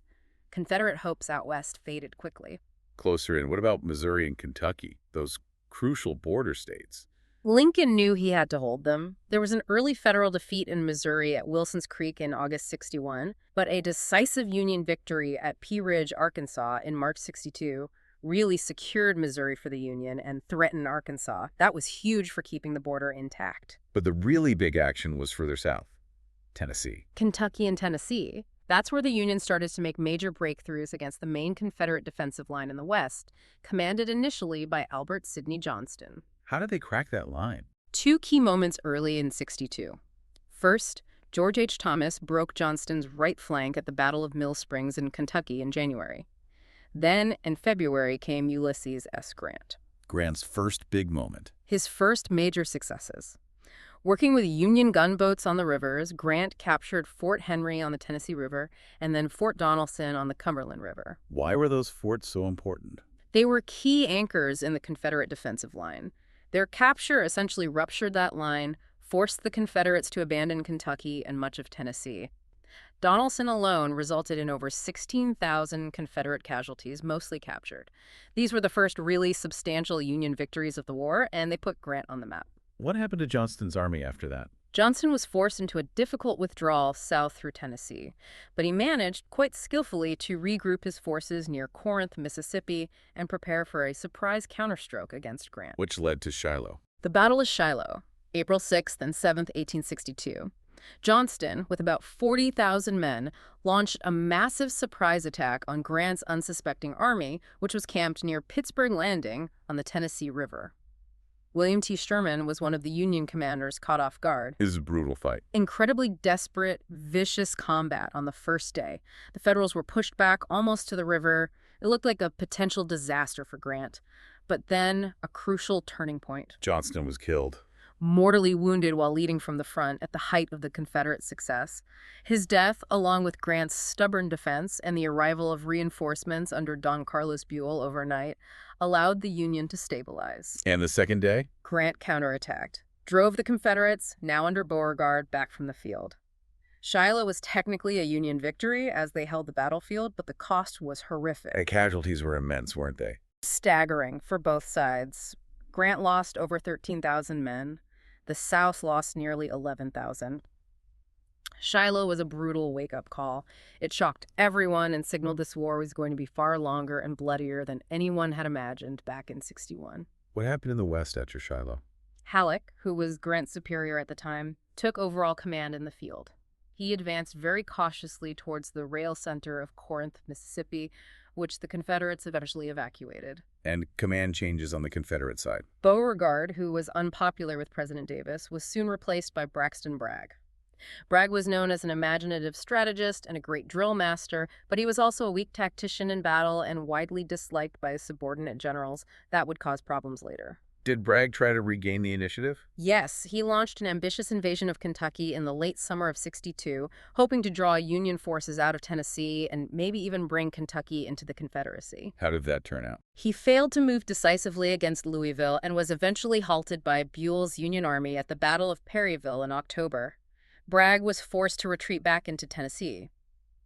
Confederate hopes out west faded quickly. Closer in, what about Missouri and Kentucky, those crucial border states? Lincoln knew he had to hold them. There was an early federal defeat in Missouri at Wilson's Creek in August 61, but a decisive Union victory at Pea Ridge, Arkansas in March 62 really secured Missouri for the Union and threatened Arkansas. That was huge for keeping the border intact. But the really big action was further south, Tennessee. Kentucky and Tennessee. That's where the Union started to make major breakthroughs against the main Confederate defensive line in the West, commanded initially by Albert Sidney Johnston. How did they crack that line? Two key moments early in 62. First, George H. Thomas broke Johnston's right flank at the Battle of Mill Springs in Kentucky in January. Then, in February, came Ulysses S. Grant. Grant's first big moment. His first major successes. Working with Union gunboats on the rivers, Grant captured Fort Henry on the Tennessee River and then Fort Donelson on the Cumberland River. Why were those forts so important? They were key anchors in the Confederate defensive line. Their capture essentially ruptured that line, forced the Confederates to abandon Kentucky and much of Tennessee. Donelson alone resulted in over 16,000 Confederate casualties, mostly captured. These were the first really substantial Union victories of the war, and they put Grant on the map. What happened to Johnston's army after that? Johnston was forced into a difficult withdrawal south through Tennessee, but he managed, quite skillfully, to regroup his forces near Corinth, Mississippi, and prepare for a surprise counterstroke against Grant. Which led to Shiloh. The Battle of Shiloh, April 6th and 7th, 1862. Johnston, with about 40,000 men, launched a massive surprise attack on Grant's unsuspecting army, which was camped near Pittsburgh Landing on the Tennessee River. William T. Sherman was one of the Union commanders caught off guard. It was a brutal fight. Incredibly desperate, vicious combat on the first day. The Federals were pushed back almost to the river. It looked like a potential disaster for Grant. But then, a crucial turning point. Johnston was killed. Mortally wounded while leading from the front at the height of the Confederate success. His death, along with Grant's stubborn defense and the arrival of reinforcements under Don Carlos Buell overnight, allowed the Union to stabilize. And the second day? Grant counterattacked, drove the Confederates, now under Beauregard, back from the field. Shiloh was technically a Union victory as they held the battlefield, but the cost was horrific. The casualties were immense, weren't they? Staggering for both sides. Grant lost over 13,000 men. The South lost nearly 11,000. Shiloh was a brutal wake-up call. It shocked everyone and signaled this war was going to be far longer and bloodier than anyone had imagined back in 61. What happened in the West after Shiloh? Halleck, who was Grant's superior at the time, took overall command in the field. He advanced very cautiously towards the rail center of Corinth, Mississippi, which the Confederates eventually evacuated. And command changes on the Confederate side. Beauregard, who was unpopular with President Davis, was soon replaced by Braxton Bragg. Bragg was known as an imaginative strategist and a great drill master, but he was also a weak tactician in battle and widely disliked by his subordinate generals. That would cause problems later. Did Bragg try to regain the initiative? Yes, he launched an ambitious invasion of Kentucky in the late summer of 62, hoping to draw Union forces out of Tennessee and maybe even bring Kentucky into the Confederacy. How did that turn out? He failed to move decisively against Louisville and was eventually halted by Buell's Union army at the Battle of Perryville in October. Bragg was forced to retreat back into Tennessee.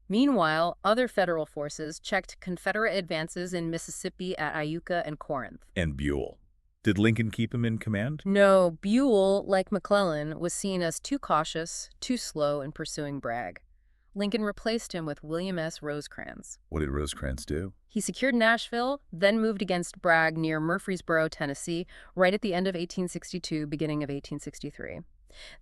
Meanwhile, other federal forces checked Confederate advances in Mississippi at Iuka and Corinth. And Buell. Did Lincoln keep him in command? No, Buell, like McClellan, was seen as too cautious, too slow in pursuing Bragg. Lincoln replaced him with William S. Rosecrans. What did Rosecrans do? He secured Nashville, then moved against Bragg near Murfreesboro, Tennessee, right at the end of 1862, beginning of 1863.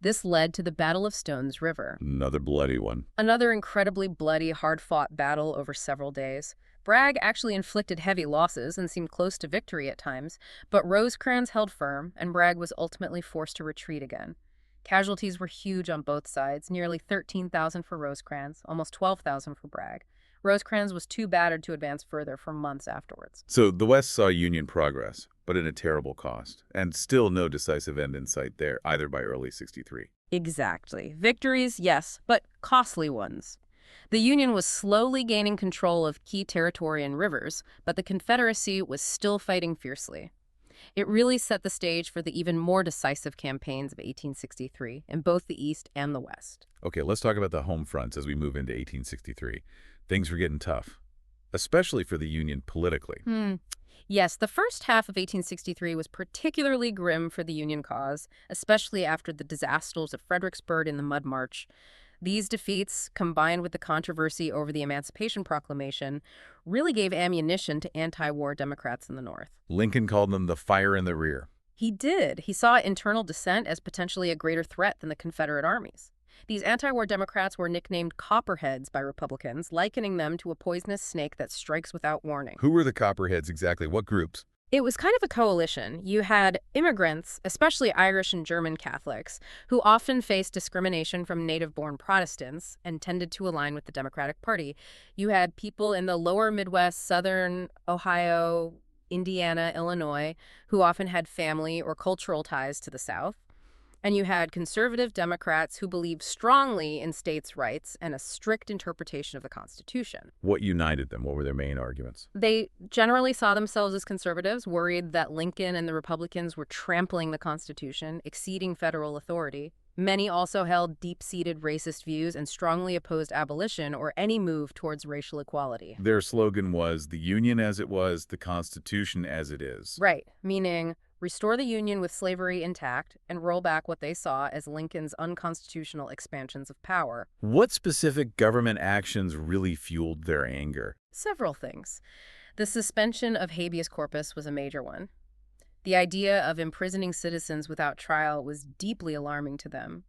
This led to the Battle of Stones River. Another bloody one. Another incredibly bloody, hard-fought battle over several days. Bragg actually inflicted heavy losses and seemed close to victory at times, but Rosecrans held firm, and Bragg was ultimately forced to retreat again. Casualties were huge on both sides, nearly 13,000 for Rosecrans, almost 12,000 for Bragg. Rosecrans was too battered to advance further for months afterwards. So the West saw Union progress, but at a terrible cost, and still no decisive end in sight there, either by early '63. Exactly. Victories, yes, but costly ones. The Union was slowly gaining control of key territory and rivers, but the Confederacy was still fighting fiercely. It really set the stage for the even more decisive campaigns of 1863 in both the East and the West. Okay, let's talk about the home fronts as we move into 1863. Things were getting tough, especially for the Union politically. Yes, the first half of 1863 was particularly grim for the Union cause, especially after the disasters of Fredericksburg and the Mud March. These defeats, combined with the controversy over the Emancipation Proclamation, really gave ammunition to anti-war Democrats in the North. Lincoln called them the fire in the rear. He did. He saw internal dissent as potentially a greater threat than the Confederate armies. These anti-war Democrats were nicknamed Copperheads by Republicans, likening them to a poisonous snake that strikes without warning. Who were the Copperheads exactly? What groups? It was kind of a coalition. You had immigrants, especially Irish and German Catholics, who often faced discrimination from native-born Protestants and tended to align with the Democratic Party. You had people in the lower Midwest, southern Ohio, Indiana, Illinois, who often had family or cultural ties to the South. And you had conservative Democrats who believed strongly in states' rights and a strict interpretation of the Constitution. What united them? What were their main arguments? They generally saw themselves as conservatives, worried that Lincoln and the Republicans were trampling the Constitution, exceeding federal authority. Many also held deep-seated racist views and strongly opposed abolition or any move towards racial equality. Their slogan was, "The Union as it was, the Constitution as it is." Right, meaning restore the Union with slavery intact and roll back what they saw as Lincoln's unconstitutional expansions of power. What specific government actions really fueled their anger? Several things. The suspension of habeas corpus was a major one. The idea of imprisoning citizens without trial was deeply alarming to them.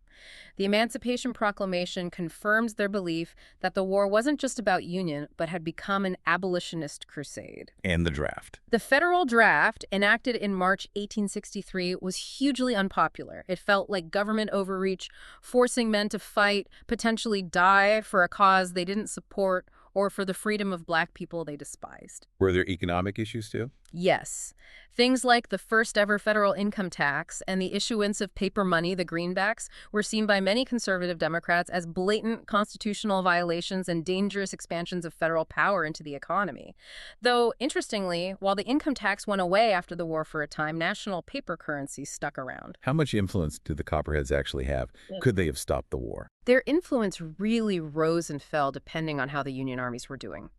The Emancipation Proclamation confirms their belief that the war wasn't just about Union, but had become an abolitionist crusade. And the draft. The federal draft, enacted in March 1863, was hugely unpopular. It felt like government overreach, forcing men to fight, potentially die for a cause they didn't support, or for the freedom of Black people they despised. Were there economic issues too? Yes. Things like the first ever federal income tax and the issuance of paper money, the greenbacks, were seen by many conservative Democrats as blatant constitutional violations and dangerous expansions of federal power into the economy. Though, interestingly, while the income tax went away after the war for a time, national paper currency stuck around. How much influence did the Copperheads actually have? Could they have stopped the war? Their influence really rose and fell depending on how the Union armies were doing.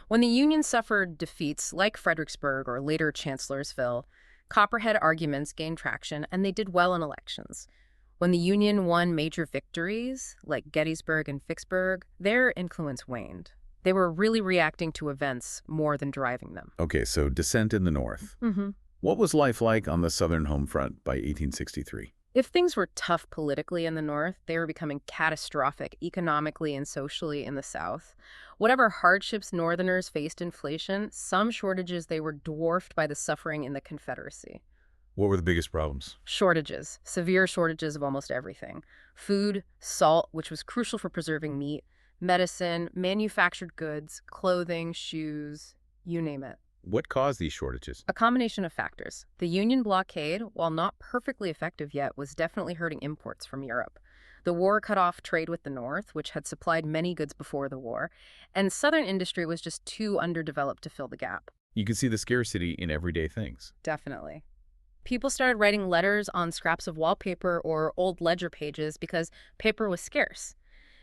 When the Union suffered defeats like Fredericksburg or later Chancellorsville, Copperhead arguments gained traction and they did well in elections. When the Union won major victories like Gettysburg and Vicksburg, their influence waned. They were really reacting to events more than driving them. Okay, so dissent in the North. What was life like on the Southern home front by 1863? If things were tough politically in the North, they were becoming catastrophic economically and socially in the South. Whatever hardships Northerners faced inflation, some shortages they were dwarfed by the suffering in the Confederacy. What were the biggest problems? Shortages, severe shortages of almost everything. Food, salt, which was crucial for preserving meat, medicine, manufactured goods, clothing, shoes, you name it. What caused these shortages? A combination of factors. The Union blockade, while not perfectly effective yet, was definitely hurting imports from Europe. The war cut off trade with the North, which had supplied many goods before the war, and Southern industry was just too underdeveloped to fill the gap. You can see the scarcity in everyday things. Definitely. People started writing letters on scraps of wallpaper or old ledger pages because paper was scarce.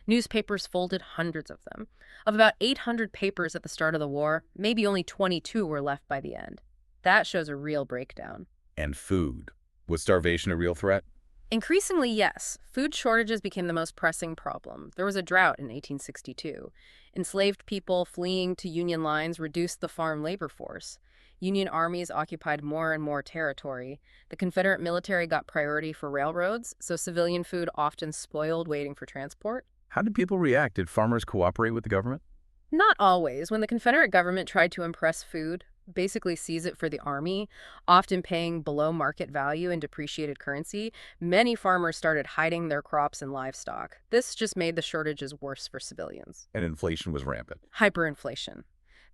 Newspapers folded hundreds of them. Of about 800 papers at the start of the war, maybe only 22 were left by the end. That shows a real breakdown. And food. Was starvation a real threat? Increasingly, yes. Food shortages became the most pressing problem. There was a drought in 1862. Enslaved people fleeing to Union lines reduced the farm labor force. Union armies occupied more and more territory. The Confederate military got priority for railroads, so civilian food often spoiled waiting for transport. How did people react? Did farmers cooperate with the government? Not always. When the Confederate government tried to impress food, basically seize it for the army, often paying below market value in depreciated currency, many farmers started hiding their crops and livestock. This just made the shortages worse for civilians. And inflation was rampant. Hyperinflation.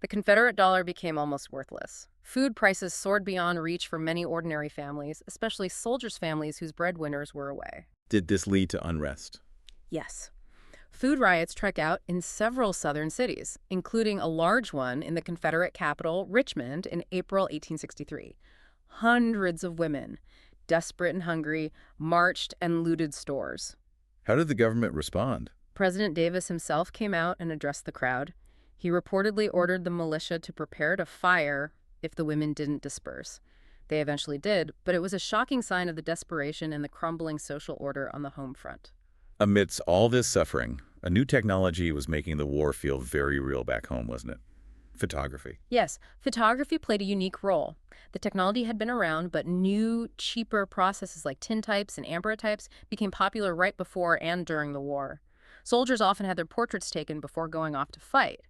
The Confederate dollar became almost worthless. Food prices soared beyond reach for many ordinary families, especially soldiers' families whose breadwinners were away. Did this lead to unrest? Yes. Food riots struck out in several southern cities, including a large one in the Confederate capital, Richmond, in April 1863. Hundreds of women, desperate and hungry, marched and looted stores. How did the government respond? President Davis himself came out and addressed the crowd. He reportedly ordered the militia to prepare to fire if the women didn't disperse. They eventually did, but it was a shocking sign of the desperation and the crumbling social order on the home front. Amidst all this suffering, a new technology was making the war feel very real back home, wasn't it? Photography. Yes, photography played a unique role. The technology had been around, but new, cheaper processes like tintypes and ambrotypes became popular right before and during the war. Soldiers often had their portraits taken before going off to fight.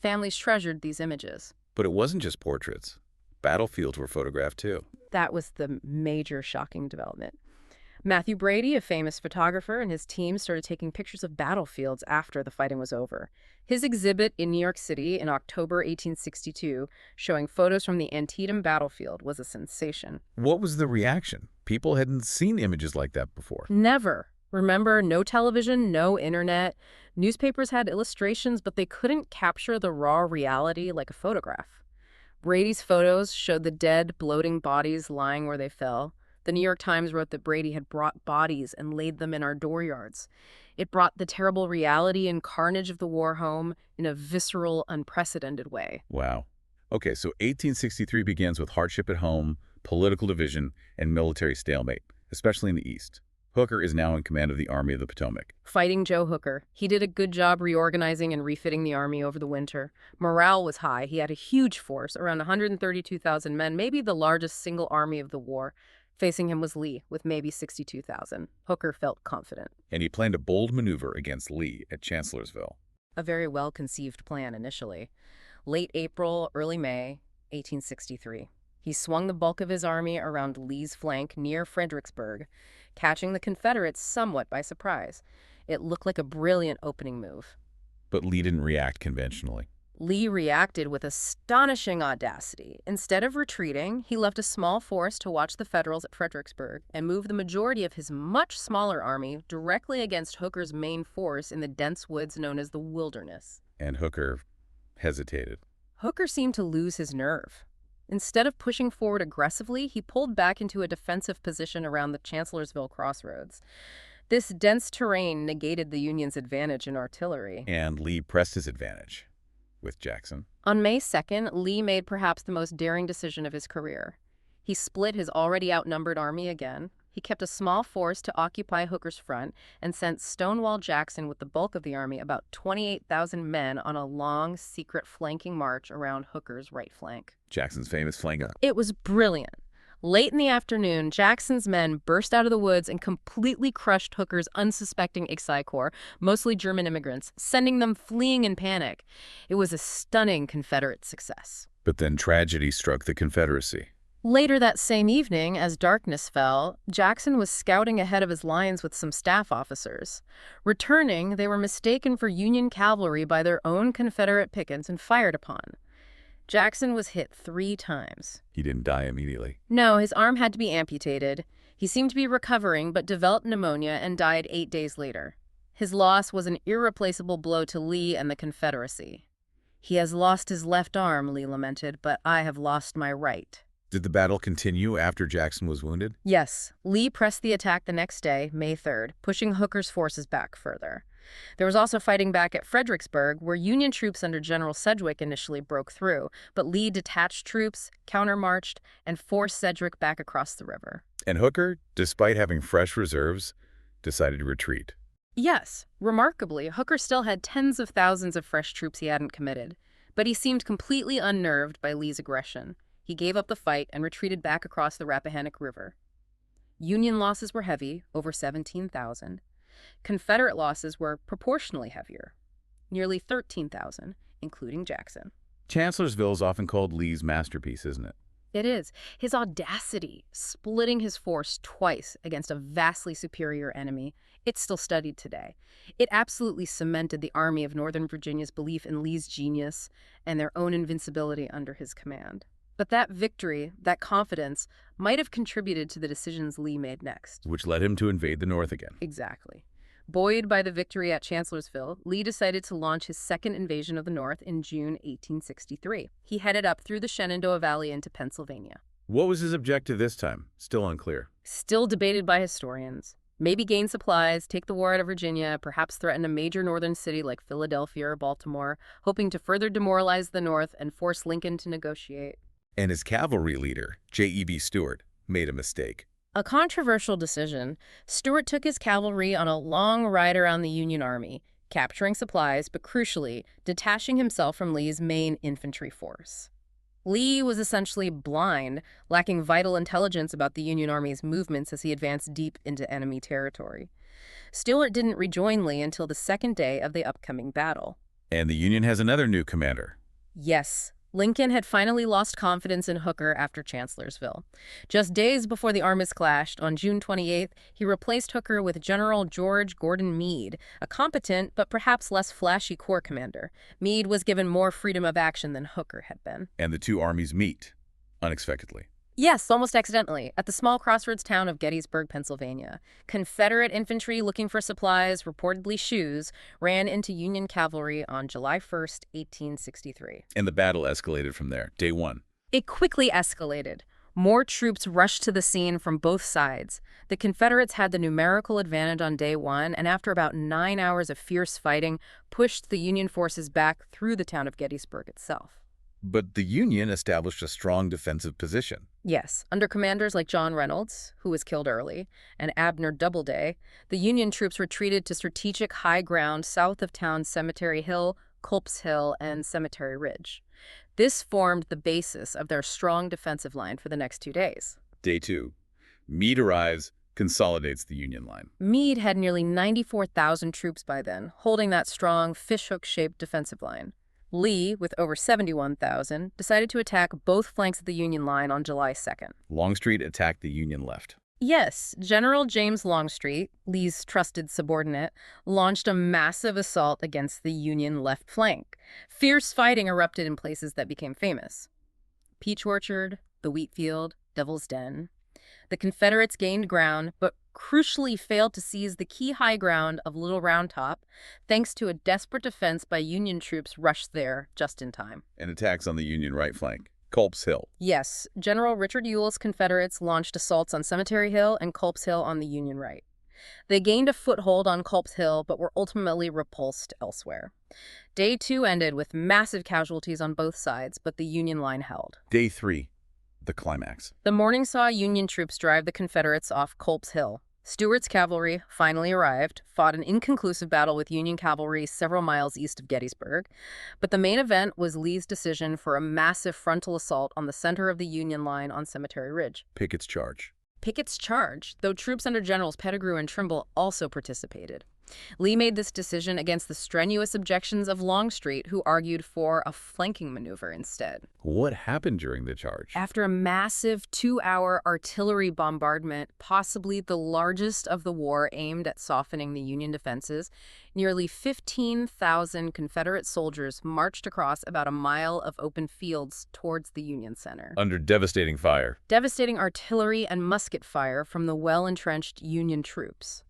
Families treasured these images. But it wasn't just portraits. Battlefields were photographed too. That was the major shocking development. Matthew Brady, a famous photographer, and his team started taking pictures of battlefields after the fighting was over. His exhibit in New York City in October 1862, showing photos from the Antietam battlefield, was a sensation. What was the reaction? People hadn't seen images like that before. Never. Remember, no television, no internet. Newspapers had illustrations, but they couldn't capture the raw reality like a photograph. Brady's photos showed the dead, bloating bodies lying where they fell. The New York Times wrote that Brady had brought bodies and laid them in our dooryards. It brought the terrible reality and carnage of the war home in a visceral, unprecedented way. Wow. Okay, so 1863 begins with hardship at home, political division, and military stalemate, especially in the East. Hooker is now in command of the Army of the Potomac. Fighting Joe Hooker. He did a good job reorganizing and refitting the army over the winter. Morale was high. He had a huge force, around 132,000 men, maybe the largest single army of the war. Facing him was Lee, with maybe 62,000. Hooker felt confident. And he planned a bold maneuver against Lee at Chancellorsville. A very well-conceived plan initially. Late April, early May, 1863. He swung the bulk of his army around Lee's flank near Fredericksburg, catching the Confederates somewhat by surprise. It looked like a brilliant opening move. But Lee didn't react conventionally. Lee reacted with astonishing audacity. Instead of retreating, he left a small force to watch the Federals at Fredericksburg and moved the majority of his much smaller army directly against Hooker's main force in the dense woods known as the Wilderness. And Hooker hesitated. Hooker seemed to lose his nerve. Instead of pushing forward aggressively, he pulled back into a defensive position around the Chancellorsville crossroads. This dense terrain negated the Union's advantage in artillery. And Lee pressed his advantage with Jackson. On May 2nd, Lee made perhaps the most daring decision of his career. He split his already outnumbered army again. He kept a small force to occupy Hooker's front and sent Stonewall Jackson with the bulk of the army, about 28,000 men, on a long, secret flanking march around Hooker's right flank. Jackson's famous flank. It was brilliant. Late in the afternoon, Jackson's men burst out of the woods and completely crushed Hooker's unsuspecting Exi Corps, mostly German immigrants, sending them fleeing in panic. It was a stunning Confederate success. But then tragedy struck the Confederacy. Later that same evening, as darkness fell, Jackson was scouting ahead of his lines with some staff officers. Returning, they were mistaken for Union cavalry by their own Confederate pickets and fired upon. Jackson was hit 3 times. He didn't die immediately. No, his arm had to be amputated. He seemed to be recovering, but developed pneumonia and died 8 days later. His loss was an irreplaceable blow to Lee and the Confederacy. "He has lost his left arm," Lee lamented, "but I have lost my right." Did the battle continue after Jackson was wounded? Yes. Lee pressed the attack the next day, May 3rd, pushing Hooker's forces back further. There was also fighting back at Fredericksburg, where Union troops under General Sedgwick initially broke through, but Lee detached troops, countermarched, and forced Sedgwick back across the river. And Hooker, despite having fresh reserves, decided to retreat. Yes, remarkably, Hooker still had tens of thousands of fresh troops he hadn't committed, but he seemed completely unnerved by Lee's aggression. He gave up the fight and retreated back across the Rappahannock River. Union losses were heavy, over 17,000. Confederate losses were proportionally heavier, nearly 13,000, including Jackson. Chancellorsville is often called Lee's masterpiece, isn't it? It is. His audacity, splitting his force twice against a vastly superior enemy, it's still studied today. It absolutely cemented the Army of Northern Virginia's belief in Lee's genius and their own invincibility under his command. But that victory, that confidence, might have contributed to the decisions Lee made next. Which led him to invade the North again. Exactly. Buoyed by the victory at Chancellorsville, Lee decided to launch his second invasion of the North in June 1863. He headed up through the Shenandoah Valley into Pennsylvania. What was his objective this time? Still unclear. Still debated by historians. Maybe gain supplies, take the war out of Virginia, perhaps threaten a major northern city like Philadelphia or Baltimore, hoping to further demoralize the North and force Lincoln to negotiate. And his cavalry leader, J.E.B. Stuart, made a mistake. A controversial decision, Stuart took his cavalry on a long ride around the Union Army, capturing supplies, but crucially, detaching himself from Lee's main infantry force. Lee was essentially blind, lacking vital intelligence about the Union Army's movements as he advanced deep into enemy territory. Stuart didn't rejoin Lee until the second day of the upcoming battle. And the Union has another new commander. Yes, Lincoln had finally lost confidence in Hooker after Chancellorsville. Just days before the armies clashed, on June 28th, he replaced Hooker with General George Gordon Meade, a competent but perhaps less flashy corps commander. Meade was given more freedom of action than Hooker had been. And the two armies meet, unexpectedly. Yes, almost accidentally, at the small crossroads town of Gettysburg, Pennsylvania. Confederate infantry looking for supplies, reportedly shoes, ran into Union cavalry on July 1st, 1863. And the battle escalated from there, day one. It quickly escalated. More troops rushed to the scene from both sides. The Confederates had the numerical advantage on day one, and after about 9 hours of fierce fighting, pushed the Union forces back through the town of Gettysburg itself. But the Union established a strong defensive position. Yes, under commanders like John Reynolds, who was killed early, and Abner Doubleday, the Union troops retreated to strategic high ground south of town Cemetery Hill, Culp's Hill, and Cemetery Ridge. This formed the basis of their strong defensive line for the next 2 days. Day two, Meade arrives, consolidates the Union line. Meade had nearly 94,000 troops by then, holding that strong, fishhook-shaped defensive line. Lee, with over 71,000, decided to attack both flanks of the Union line on July 2nd. Longstreet attacked the Union left. Yes, General James Longstreet, Lee's trusted subordinate, launched a massive assault against the Union left flank. Fierce fighting erupted in places that became famous: Peach Orchard, the Wheat Field, Devil's Den. The Confederates gained ground, but crucially failed to seize the key high ground of Little Round Top, thanks to a desperate defense by Union troops rushed there just in time. And attacks on the Union right flank, Culp's Hill. Yes, General Richard Ewell's Confederates launched assaults on Cemetery Hill and Culp's Hill on the Union right. They gained a foothold on Culp's Hill, but were ultimately repulsed elsewhere. Day two ended with massive casualties on both sides, but the Union line held. Day three, the climax. The morning saw Union troops drive the Confederates off Culp's Hill. Stuart's cavalry finally arrived, fought an inconclusive battle with Union cavalry several miles east of Gettysburg, but the main event was Lee's decision for a massive frontal assault on the center of the Union line on Cemetery Ridge. Pickett's charge. Pickett's charge, though troops under Generals Pettigrew and Trimble also participated. Lee made this decision against the strenuous objections of Longstreet, who argued for a flanking maneuver instead. What happened during the charge? After a massive 2-hour artillery bombardment, possibly the largest of the war aimed at softening the Union defenses, nearly 15,000 Confederate soldiers marched across about a mile of open fields towards the Union center. Under devastating fire. Devastating artillery and musket fire from the well-entrenched Union troops.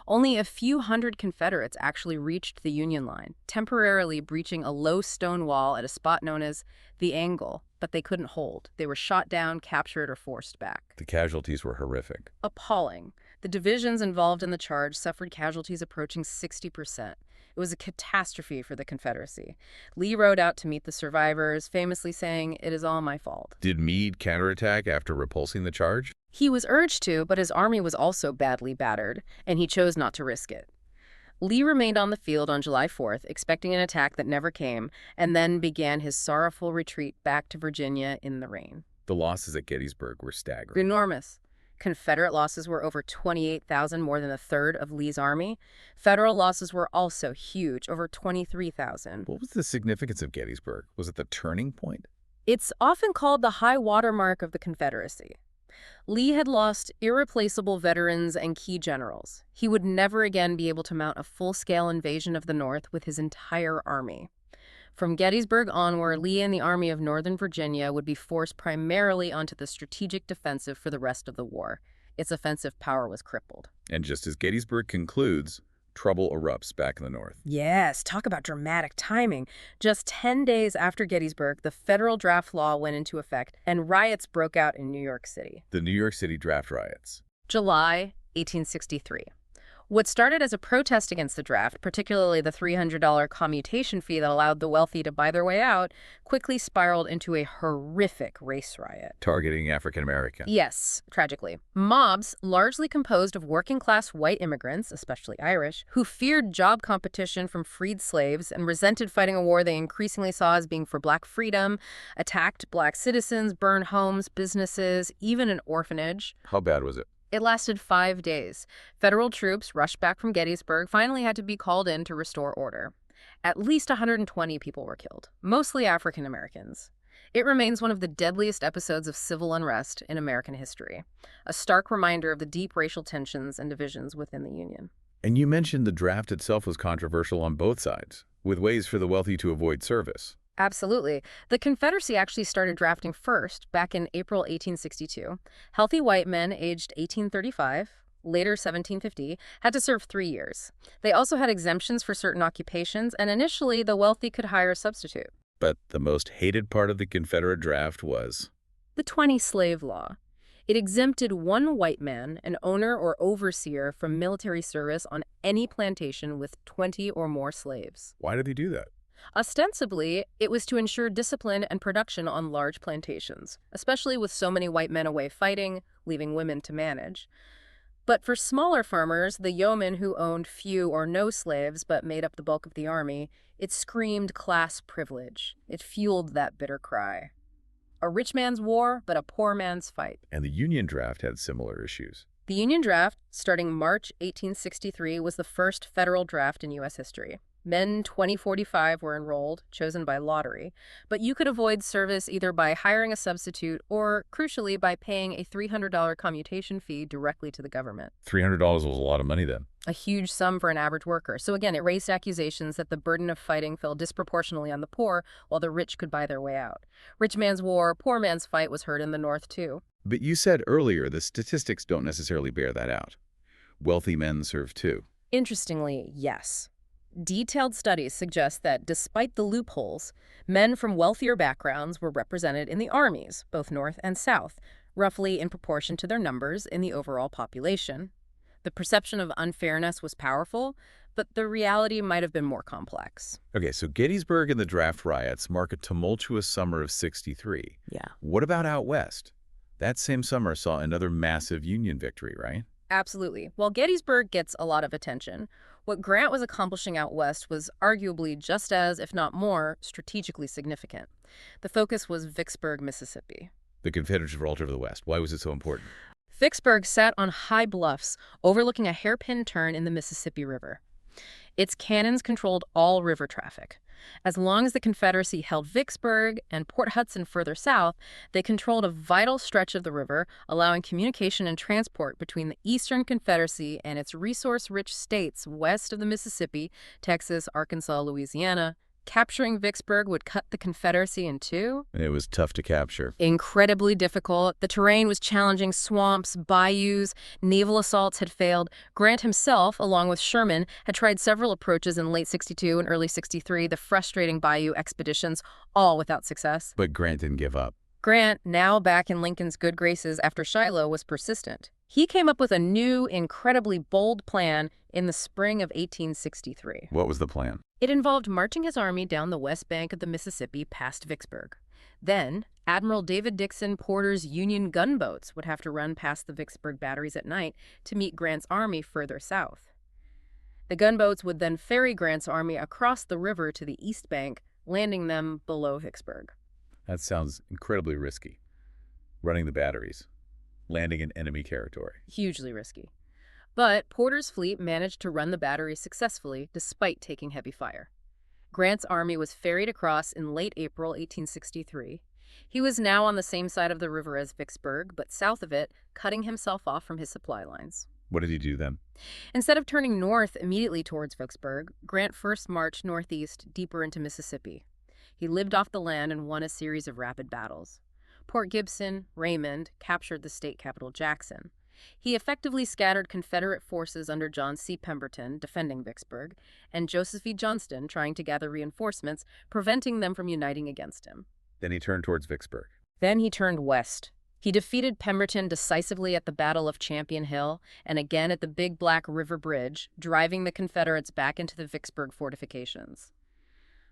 Only a few hundred Confederates actually reached the Union line, temporarily breaching a low stone wall at a spot known as the Angle, but they couldn't hold. They were shot down, captured, or forced back. The casualties were horrific. Appalling. The divisions involved in the charge suffered casualties approaching 60%. It It was a catastrophe for the Confederacy. Lee rode out to meet the survivors, famously saying, "It is all my fault." Did Meade counterattack after repulsing the charge? He was urged to, but his army was also badly battered, and he chose not to risk it. Lee remained on the field on July 4th, expecting an attack that never came, and then began his sorrowful retreat back to Virginia in the rain. The losses at Gettysburg were staggering. Enormous. Confederate losses were over 28,000, more than a third of Lee's army. Federal losses were also huge, over 23,000. What was the significance of Gettysburg? Was it the turning point? It's often called the high water mark of the Confederacy. Lee had lost irreplaceable veterans and key generals. He would never again be able to mount a full-scale invasion of the North with his entire army. From Gettysburg onward, Lee and the Army of Northern Virginia would be forced primarily onto the strategic defensive for the rest of the war. Its offensive power was crippled. And just as Gettysburg concludes, trouble erupts back in the North. Yes, talk about dramatic timing. Just 10 days after Gettysburg, the federal draft law went into effect, and riots broke out in New York City. The New York City draft riots. July 1863. What started as a protest against the draft, particularly the $300 commutation fee that allowed the wealthy to buy their way out, quickly spiraled into a horrific race riot. Targeting African Americans. Yes, tragically. Mobs, largely composed of working-class white immigrants, especially Irish, who feared job competition from freed slaves and resented fighting a war they increasingly saw as being for black freedom, attacked black citizens, burned homes, businesses, even an orphanage. How bad was it? It lasted 5 days. Federal troops, rushed back from Gettysburg, finally had to be called in to restore order. At least 120 people were killed, mostly African Americans. It remains one of the deadliest episodes of civil unrest in American history, a stark reminder of the deep racial tensions and divisions within the Union. And you mentioned the draft itself was controversial on both sides, with ways for the wealthy to avoid service. Absolutely. The Confederacy actually started drafting first back in April 1862. Healthy white men aged 1835, later 1750, had to serve 3 years. They also had exemptions for certain occupations, and initially the wealthy could hire a substitute. But the most hated part of the Confederate draft was The 20-slave law. It exempted one white man, an owner or overseer, from military service on any plantation with 20 or more slaves. why did they do that? Ostensibly, it was to ensure discipline and production on large plantations, especially with so many white men away fighting, leaving women to manage. But for smaller farmers, the yeomen who owned few or no slaves but made up the bulk of the army, it screamed class privilege. It fueled that bitter cry. A rich man's war, but a poor man's fight. And the Union draft had similar issues. The Union draft, starting March 1863, was the first federal draft in U.S. history. Men 2045 were enrolled, chosen by lottery, but you could avoid service either by hiring a substitute or, crucially, by paying a $300 commutation fee directly to the government. $300 was a lot of money then. A huge sum for an average worker. So again, it raised accusations that the burden of fighting fell disproportionately on the poor, while the rich could buy their way out. Rich man's war, poor man's fight was heard in the North, too. But you said earlier the statistics don't necessarily bear that out. Wealthy men serve too. Interestingly, yes. Detailed studies suggest that despite the loopholes, men from wealthier backgrounds were represented in the armies, both North and South, roughly in proportion to their numbers in the overall population. The perception of unfairness was powerful, but the reality might have been more complex. Okay, so Gettysburg and the draft riots mark a tumultuous summer of '63. Yeah. What about out west? That same summer saw another massive Union victory, right? Absolutely. While Gettysburg gets a lot of attention, what Grant was accomplishing out west was arguably just as, if not more, strategically significant. The focus was Vicksburg, Mississippi. The Confederate Gibraltar of the West. Why was it so important? Vicksburg sat on high bluffs overlooking a hairpin turn in the Mississippi River. Its cannons controlled all river traffic. As long as the Confederacy held Vicksburg and Port Hudson further south, they controlled a vital stretch of the river, allowing communication and transport between the Eastern Confederacy and its resource-rich states west of the Mississippi, Texas, Arkansas, Louisiana. Capturing Vicksburg would cut the Confederacy in two. It was tough to capture. Incredibly difficult. The terrain was challenging. Swamps, bayous, naval assaults had failed. Grant himself, along with Sherman, had tried several approaches in late '62 and early '63, the frustrating bayou expeditions, all without success. But Grant didn't give up. Grant, now back in Lincoln's good graces after Shiloh, was persistent. He came up with a new, incredibly bold plan in the spring of 1863. What was the plan? It involved marching his army down the west bank of the Mississippi past Vicksburg. Then, Admiral David Dixon Porter's Union gunboats would have to run past the Vicksburg batteries at night to meet Grant's army further south. The gunboats would then ferry Grant's army across the river to the east bank, landing them below Vicksburg. That sounds incredibly risky. Running the batteries, landing in enemy territory. Hugely risky. But Porter's fleet managed to run the batteries successfully despite taking heavy fire. Grant's army was ferried across in late April 1863. He was now on the same side of the river as Vicksburg, but south of it, cutting himself off from his supply lines. What did he do then? Instead of turning north immediately towards Vicksburg, Grant first marched northeast deeper into Mississippi. He lived off the land and won a series of rapid battles. Port Gibson, Raymond, captured the state capital Jackson. He effectively scattered Confederate forces under John C. Pemberton, defending Vicksburg, and Joseph E. Johnston, trying to gather reinforcements, preventing them from uniting against him. Then he turned towards Vicksburg. Then he turned west. He defeated Pemberton decisively at the Battle of Champion Hill and again at the Big Black River Bridge, driving the Confederates back into the Vicksburg fortifications.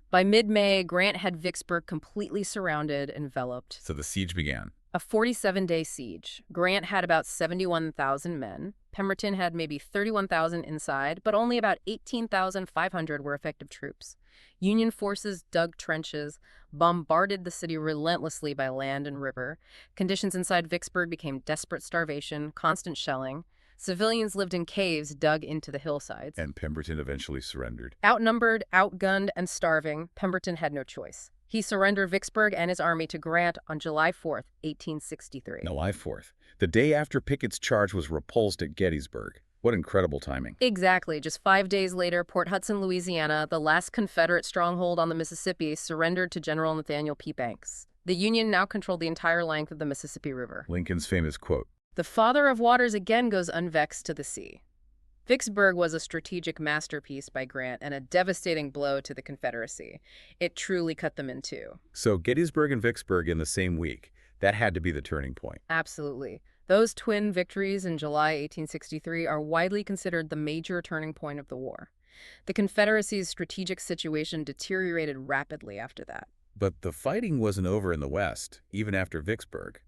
By mid-May, Grant had Vicksburg completely surrounded, enveloped. So the siege began. A 47-day siege. Grant had about 71,000 men. Pemberton had maybe 31,000 inside, but only about 18,500 were effective troops. Union forces dug trenches, bombarded the city relentlessly by land and river. Conditions inside Vicksburg became desperate starvation, constant shelling. Civilians lived in caves dug into the hillsides. And Pemberton eventually surrendered. Outnumbered, outgunned, and starving, Pemberton had no choice. He surrendered Vicksburg and his army to Grant on July 4th, 1863. July 4th, the day after Pickett's charge was repulsed at Gettysburg. What incredible timing. Exactly. Just 5 days later, Port Hudson, Louisiana, the last Confederate stronghold on the Mississippi, surrendered to General Nathaniel P. Banks. The Union now controlled the entire length of the Mississippi River. Lincoln's famous quote, "The father of waters again goes unvexed to the sea." Vicksburg was a strategic masterpiece by Grant and a devastating blow to the Confederacy. It truly cut them in two. So Gettysburg and Vicksburg in the same week. That had to be the turning point. Absolutely. Those twin victories in July 1863 are widely considered the major turning point of the war. The Confederacy's strategic situation deteriorated rapidly after that. But the fighting wasn't over in the West, even after Vicksburg.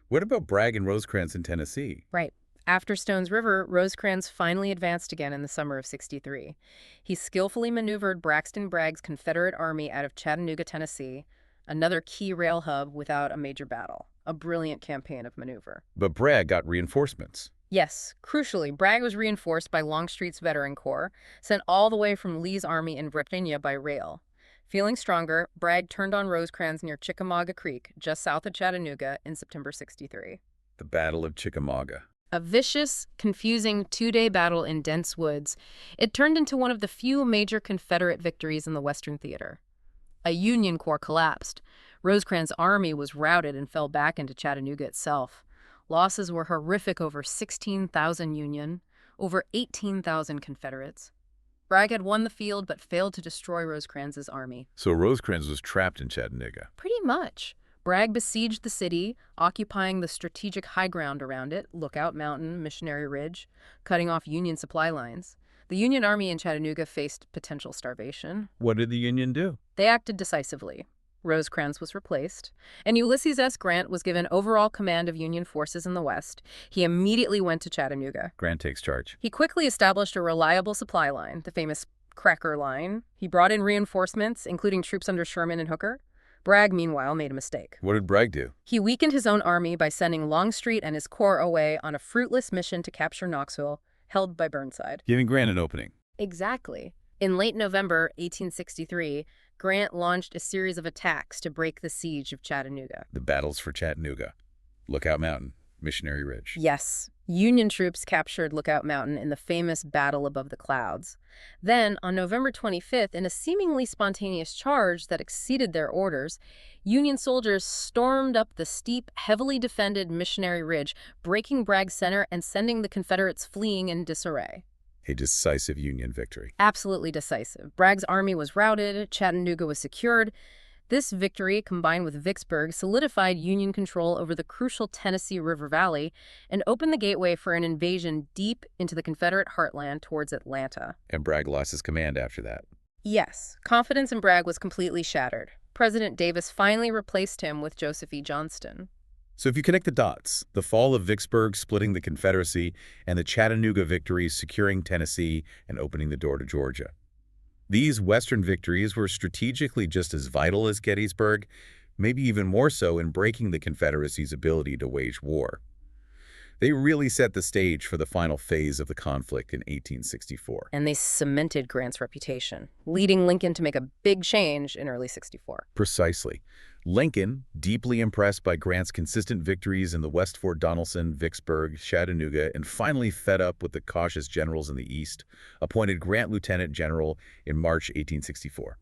What about Bragg and Rosecrans in Tennessee? Right. After Stones River, Rosecrans finally advanced again in the summer of '63. He skillfully maneuvered Braxton Bragg's Confederate army out of Chattanooga, Tennessee, another key rail hub, without a major battle. A brilliant campaign of maneuver. But Bragg got reinforcements. Yes, crucially, Bragg was reinforced by Longstreet's Veteran Corps, sent all the way from Lee's army in Virginia by rail. Feeling stronger, Bragg turned on Rosecrans near Chickamauga Creek, just south of Chattanooga, in September '63. The Battle of Chickamauga. A vicious, confusing 2-day battle in dense woods, it turned into one of the few major Confederate victories in the Western theater. A Union corps collapsed. Rosecrans' army was routed and fell back into Chattanooga itself. Losses were horrific: over 16,000 Union, over 18,000 Confederates. Bragg had won the field but failed to destroy Rosecrans' army. So Rosecrans was trapped in Chattanooga. Pretty much. Bragg besieged the city, occupying the strategic high ground around it, Lookout Mountain, Missionary Ridge, cutting off Union supply lines. The Union army in Chattanooga faced potential starvation. What did the Union do? They acted decisively. Rosecrans was replaced, and Ulysses S. Grant was given overall command of Union forces in the West. He immediately went to Chattanooga. Grant takes charge. He quickly established a reliable supply line, the famous Cracker Line. He brought in reinforcements, including troops under Sherman and Hooker. Bragg, meanwhile, made a mistake. What did Bragg do? He weakened his own army by sending Longstreet and his corps away on a fruitless mission to capture Knoxville, held by Burnside. Giving Grant an opening. Exactly. In late November 1863, Grant launched a series of attacks to break the siege of Chattanooga. The battles for Chattanooga. Lookout Mountain. Missionary Ridge. Yes. Union troops captured Lookout Mountain in the famous Battle Above the Clouds. Then, on November 25th, in a seemingly spontaneous charge that exceeded their orders, Union soldiers stormed up the steep, heavily defended Missionary Ridge, breaking Bragg's center and sending the Confederates fleeing in disarray. A decisive Union victory. Absolutely decisive. Bragg's army was routed, Chattanooga was secured. This victory, combined with Vicksburg, solidified Union control over the crucial Tennessee River Valley and opened the gateway for an invasion deep into the Confederate heartland towards Atlanta. And Bragg lost his command after that. Yes, confidence in Bragg was completely shattered. President Davis finally replaced him with Joseph E. Johnston. So if you connect the dots, the fall of Vicksburg splitting the Confederacy and the Chattanooga victories securing Tennessee and opening the door to Georgia. These Western victories were strategically just as vital as Gettysburg, maybe even more so in breaking the Confederacy's ability to wage war. They really set the stage for the final phase of the conflict in 1864. And they cemented Grant's reputation, leading Lincoln to make a big change in early '64. Precisely. Lincoln, deeply impressed by Grant's consistent victories in the West Fort Donelson, Vicksburg, Chattanooga, and finally fed up with the cautious generals in the East, appointed Grant lieutenant general in March 1864.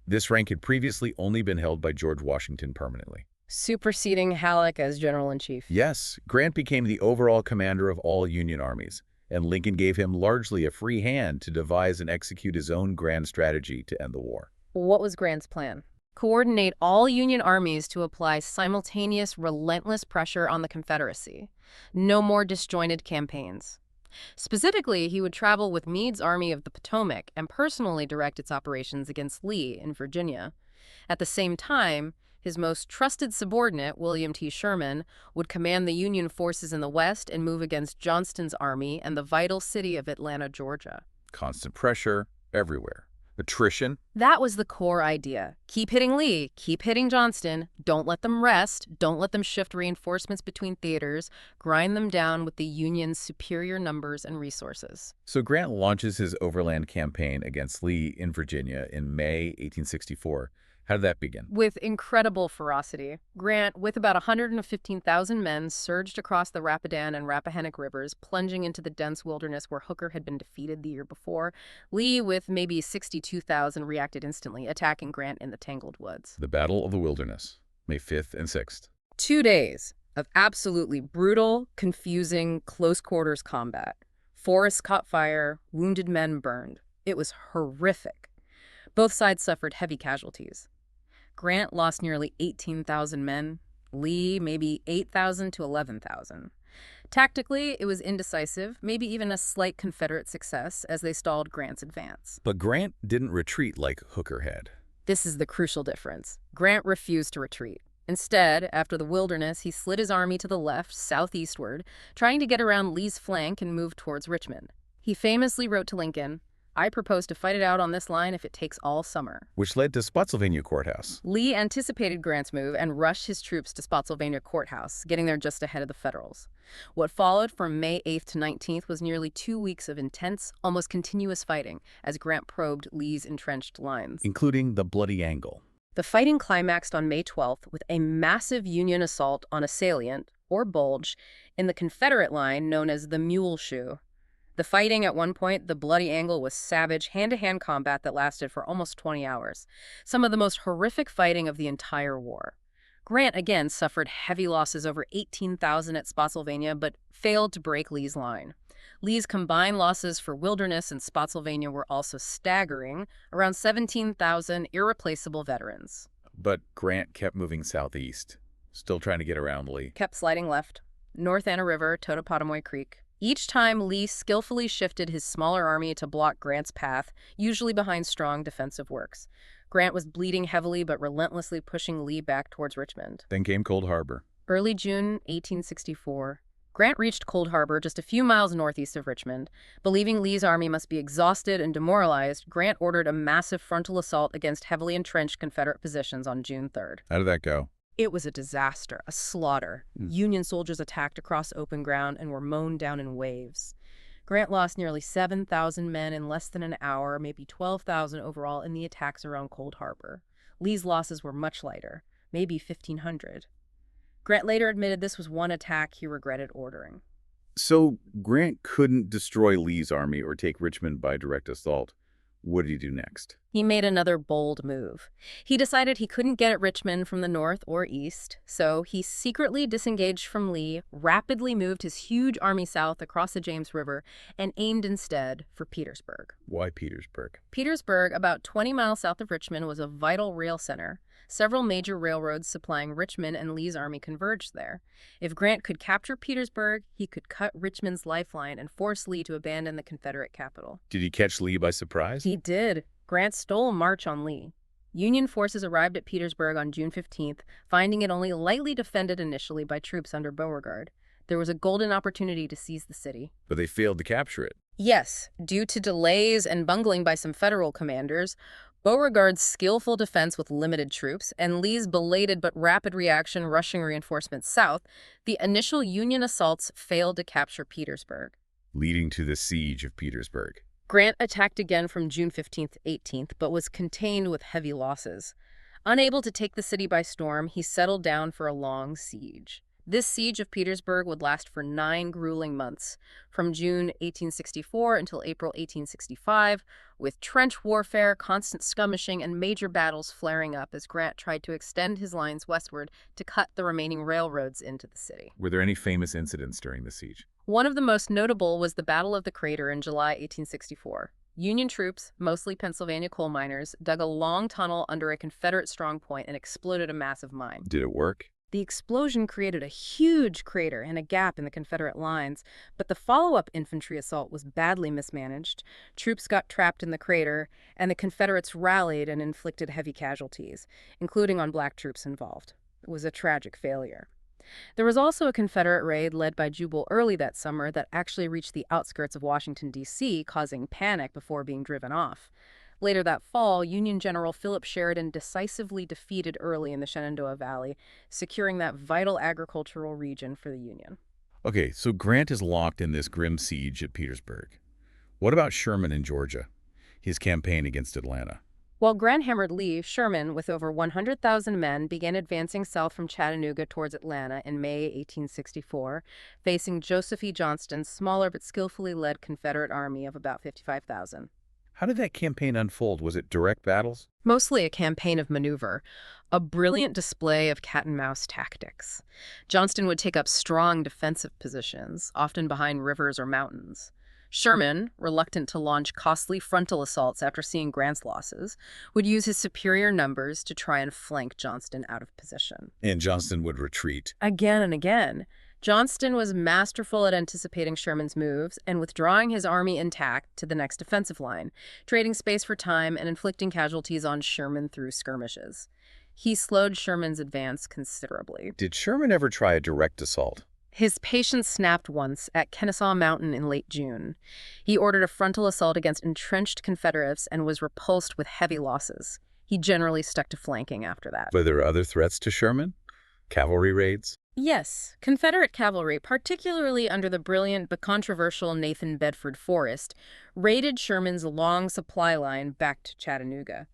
This rank had previously only been held by George Washington permanently. Superseding Halleck as general-in-chief. Yes, Grant became the overall commander of all Union armies, and Lincoln gave him largely a free hand to devise and execute his own grand strategy to end the war. What was Grant's plan? Coordinate all Union armies to apply simultaneous, relentless pressure on the Confederacy. No more disjointed campaigns. Specifically, he would travel with Meade's Army of the Potomac and personally direct its operations against Lee in Virginia. At the same time, his most trusted subordinate, William T. Sherman, would command the Union forces in the West and move against Johnston's army and the vital city of Atlanta, Georgia. Constant pressure everywhere. Attrition. That was the core idea. Keep hitting Lee, keep hitting Johnston, don't let them rest, don't let them shift reinforcements between theaters, grind them down with the Union's superior numbers and resources. So Grant launches his overland campaign against Lee in Virginia in May 1864. How did that begin? With incredible ferocity, Grant, with about 115,000 men, surged across the Rapidan and Rappahannock rivers, plunging into the dense wilderness where Hooker had been defeated the year before. Lee, with maybe 62,000, reacted instantly, attacking Grant in the tangled woods. The Battle of the Wilderness, May 5th and 6th. 2 days of absolutely brutal, confusing, close-quarters combat. Forests caught fire, wounded men burned. It was horrific. Both sides suffered heavy casualties. Grant lost nearly 18,000 men, Lee maybe 8,000 to 11,000. Tactically, it was indecisive, maybe even a slight Confederate success as they stalled Grant's advance. But Grant didn't retreat like Hooker had. This is the crucial difference. Grant refused to retreat. Instead, after the Wilderness, he slid his army to the left, southeastward, trying to get around Lee's flank and move towards Richmond. He famously wrote to Lincoln, "I propose to fight it out on this line if it takes all summer." Which led to Spotsylvania Courthouse. Lee anticipated Grant's move and rushed his troops to Spotsylvania Courthouse, getting there just ahead of the Federals. What followed from May 8th to 19th was nearly 2 weeks of intense, almost continuous fighting as Grant probed Lee's entrenched lines. Including the Bloody Angle. The fighting climaxed on May 12th with a massive Union assault on a salient, or bulge, in the Confederate line known as the Mule Shoe. The fighting at one point, the Bloody Angle, was savage, hand-to-hand combat that lasted for almost 20 hours. Some of the most horrific fighting of the entire war. Grant again suffered heavy losses, over 18,000 at Spotsylvania, but failed to break Lee's line. Lee's combined losses for Wilderness and Spotsylvania were also staggering, around 17,000 irreplaceable veterans. But Grant kept moving southeast, still trying to get around Lee. Kept sliding left, North Anna River, Totopotomoy Creek. Each time, Lee skillfully shifted his smaller army to block Grant's path, usually behind strong defensive works. Grant was bleeding heavily but relentlessly pushing Lee back towards Richmond. Then came Cold Harbor. Early June 1864. Grant reached Cold Harbor just a few miles northeast of Richmond. Believing Lee's army must be exhausted and demoralized, Grant ordered a massive frontal assault against heavily entrenched Confederate positions on June 3rd. How did that go? It was a disaster, a slaughter. Union soldiers attacked across open ground and were mown down in waves. Grant lost nearly 7,000 men in less than an hour, maybe 12,000 overall in the attacks around Cold Harbor. Lee's losses were much lighter, maybe 1,500. Grant later admitted this was one attack he regretted ordering. So Grant couldn't destroy Lee's army or take Richmond by direct assault. What did he do next? He made another bold move. He decided he couldn't get at Richmond from the north or east, so he secretly disengaged from Lee, rapidly moved his huge army south across the James River, and aimed instead for Petersburg. Why Petersburg? Petersburg, about 20 miles south of Richmond, was a vital rail center. Several major railroads supplying Richmond and Lee's army converged there. If Grant could capture Petersburg, he could cut Richmond's lifeline and force Lee to abandon the Confederate capital. Did he catch Lee by surprise? He did. Grant stole a march on Lee. Union forces arrived at Petersburg on June 15th, finding it only lightly defended initially by troops under Beauregard. There was a golden opportunity to seize the city. But they failed to capture it. Yes, due to delays and bungling by some federal commanders, Beauregard's skillful defense with limited troops, and Lee's belated but rapid reaction rushing reinforcements south, the initial Union assaults failed to capture Petersburg, Leading to the siege of Petersburg. Grant attacked again from June 15th, 18th, but was contained with heavy losses. Unable to take the city by storm, he settled down for a long siege. This siege of Petersburg would last for 9 grueling months, from June 1864 until April 1865, with trench warfare, constant skirmishing, and major battles flaring up as Grant tried to extend his lines westward to cut the remaining railroads into the city. Were there any famous incidents during the siege? One of the most notable was the Battle of the Crater in July 1864. Union troops, mostly Pennsylvania coal miners, dug a long tunnel under a Confederate strongpoint and exploded a massive mine. Did it work? The explosion created a huge crater and a gap in the Confederate lines, but the follow-up infantry assault was badly mismanaged. Troops got trapped in the crater, and the Confederates rallied and inflicted heavy casualties, including on black troops involved. It was a tragic failure. There was also a Confederate raid led by Jubal early that summer that actually reached the outskirts of Washington, D.C., causing panic before being driven off. Later that fall, Union General Philip Sheridan decisively defeated Early in the Shenandoah Valley, securing that vital agricultural region for the Union. Okay, so Grant is locked in this grim siege at Petersburg. What about Sherman in Georgia? His campaign against Atlanta. While Grant hammered Lee, Sherman, with over 100,000 men, began advancing south from Chattanooga towards Atlanta in May 1864, facing Joseph E. Johnston's smaller but skillfully led Confederate army of about 55,000. How did that campaign unfold? Was it direct battles? Mostly a campaign of maneuver, a brilliant display of cat-and-mouse tactics. Johnston would take up strong defensive positions, often behind rivers or mountains. Sherman, reluctant to launch costly frontal assaults after seeing Grant's losses, would use his superior numbers to try and flank Johnston out of position. And Johnston would retreat. Again and again. Johnston was masterful at anticipating Sherman's moves and withdrawing his army intact to the next defensive line, trading space for time and inflicting casualties on Sherman through skirmishes. He slowed Sherman's advance considerably. Did Sherman ever try a direct assault? His patience snapped once at Kennesaw Mountain in late June. He ordered a frontal assault against entrenched Confederates and was repulsed with heavy losses. He generally stuck to flanking after that. Were there other threats to Sherman? Cavalry raids? Yes, Confederate cavalry, particularly under the brilliant but controversial Nathan Bedford Forrest, raided Sherman's long supply line back to Chattanooga.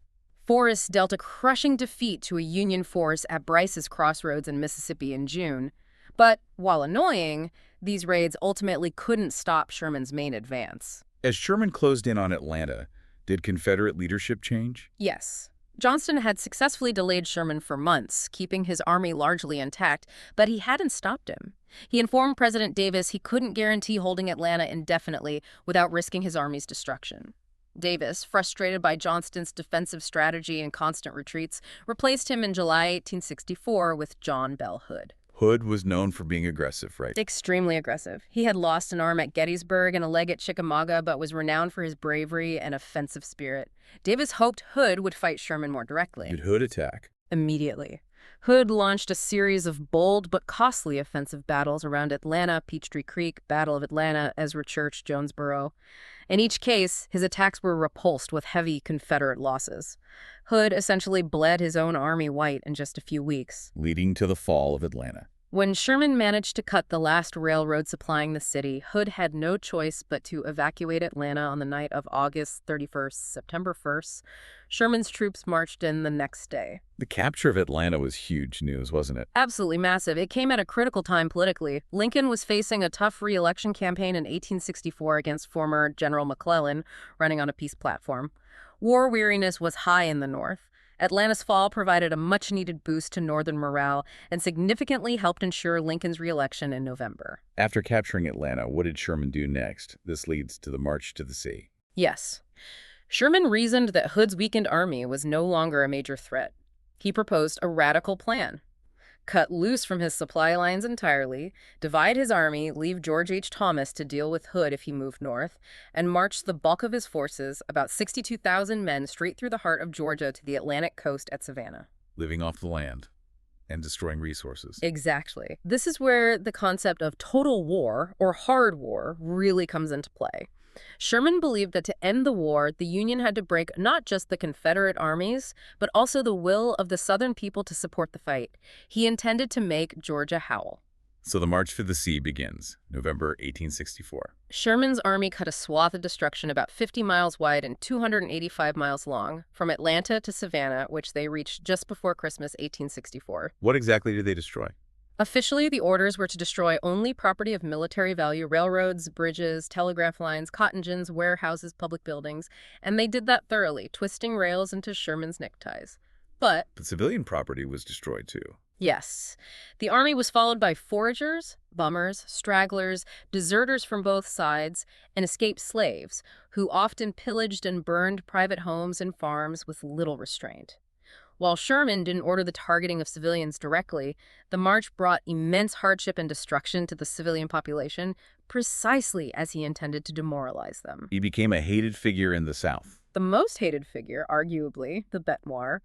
Forrest dealt a crushing defeat to a Union force at Bryce's Crossroads in Mississippi in June. But, while annoying, these raids ultimately couldn't stop Sherman's main advance. As Sherman closed in on Atlanta, did Confederate leadership change? Yes. Johnston had successfully delayed Sherman for months, keeping his army largely intact, but he hadn't stopped him. He informed President Davis he couldn't guarantee holding Atlanta indefinitely without risking his army's destruction. Davis, frustrated by Johnston's defensive strategy and constant retreats, replaced him in July 1864 with John Bell Hood. Hood was known for being aggressive, right? Extremely aggressive. He had lost an arm at Gettysburg and a leg at Chickamauga, but was renowned for his bravery and offensive spirit. Davis hoped Hood would fight Sherman more directly. Did Hood attack? Immediately. Hood launched a series of bold but costly offensive battles around Atlanta, Peachtree Creek, Battle of Atlanta, Ezra Church, Jonesboro. In each case, his attacks were repulsed with heavy Confederate losses. Hood essentially bled his own army white in just a few weeks, leading to the fall of Atlanta. When Sherman managed to cut the last railroad supplying the city, Hood had no choice but to evacuate Atlanta on the night of August 31st, September 1st. Sherman's troops marched in the next day. The capture of Atlanta was huge news, wasn't it? Absolutely massive. It came at a critical time politically. Lincoln was facing a tough re-election campaign in 1864 against former General McClellan, running on a peace platform. War weariness was high in the North. Atlanta's fall provided a much-needed boost to Northern morale and significantly helped ensure Lincoln's re-election in November. After capturing Atlanta, what did Sherman do next? This leads to the March to the Sea. Yes. Sherman reasoned that Hood's weakened army was no longer a major threat. He proposed a radical plan. Cut loose from his supply lines entirely, divide his army, leave George H. Thomas to deal with Hood if he moved north, and march the bulk of his forces, about 62,000 men, straight through the heart of Georgia to the Atlantic coast at Savannah. Living off the land and destroying resources. Exactly. This is where the concept of total war, or hard war, really comes into play. Sherman believed that to end the war, the Union had to break not just the Confederate armies, but also the will of the Southern people to support the fight. He intended to make Georgia howl. So the March for the Sea begins, November 1864. Sherman's army cut a swath of destruction about 50 miles wide and 285 miles long, from Atlanta to Savannah, which they reached just before Christmas 1864. What exactly did they destroy? Officially, the orders were to destroy only property of military value: railroads, bridges, telegraph lines, cotton gins, warehouses, public buildings, and they did that thoroughly, twisting rails into Sherman's neckties. But civilian property was destroyed too. yes, the army was followed by foragers, bummers, stragglers, deserters from both sides, and escaped slaves, who often pillaged and burned private homes and farms with little restraint. While Sherman didn't order the targeting of civilians directly, the march brought immense hardship and destruction to the civilian population, precisely as he intended to demoralize them. He became a hated figure in the South. The most hated figure, arguably, the bête noire.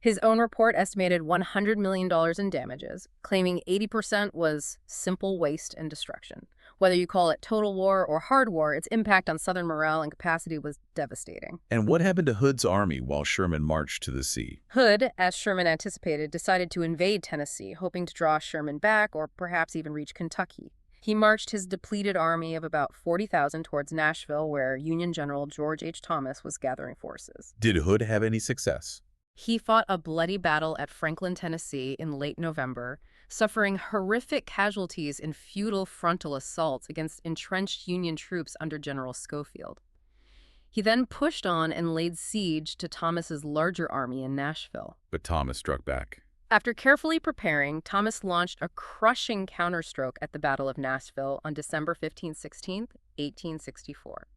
His own report estimated $100 million in damages, claiming 80% was simple waste and destruction. Whether you call it total war or hard war, its impact on Southern morale and capacity was devastating. And what happened to Hood's army while Sherman marched to the sea? Hood, as Sherman anticipated, decided to invade Tennessee, hoping to draw Sherman back or perhaps even reach Kentucky. He marched his depleted army of about 40,000 towards Nashville, where Union General George H. Thomas was gathering forces. Did Hood have any success? He fought a bloody battle at Franklin, Tennessee in late November, suffering horrific casualties in futile frontal assaults against entrenched Union troops under General Schofield. He then pushed on and laid siege to Thomas's larger army in Nashville. But Thomas struck back. After carefully preparing, Thomas launched a crushing counterstroke at the Battle of Nashville on December 15-16, 1864.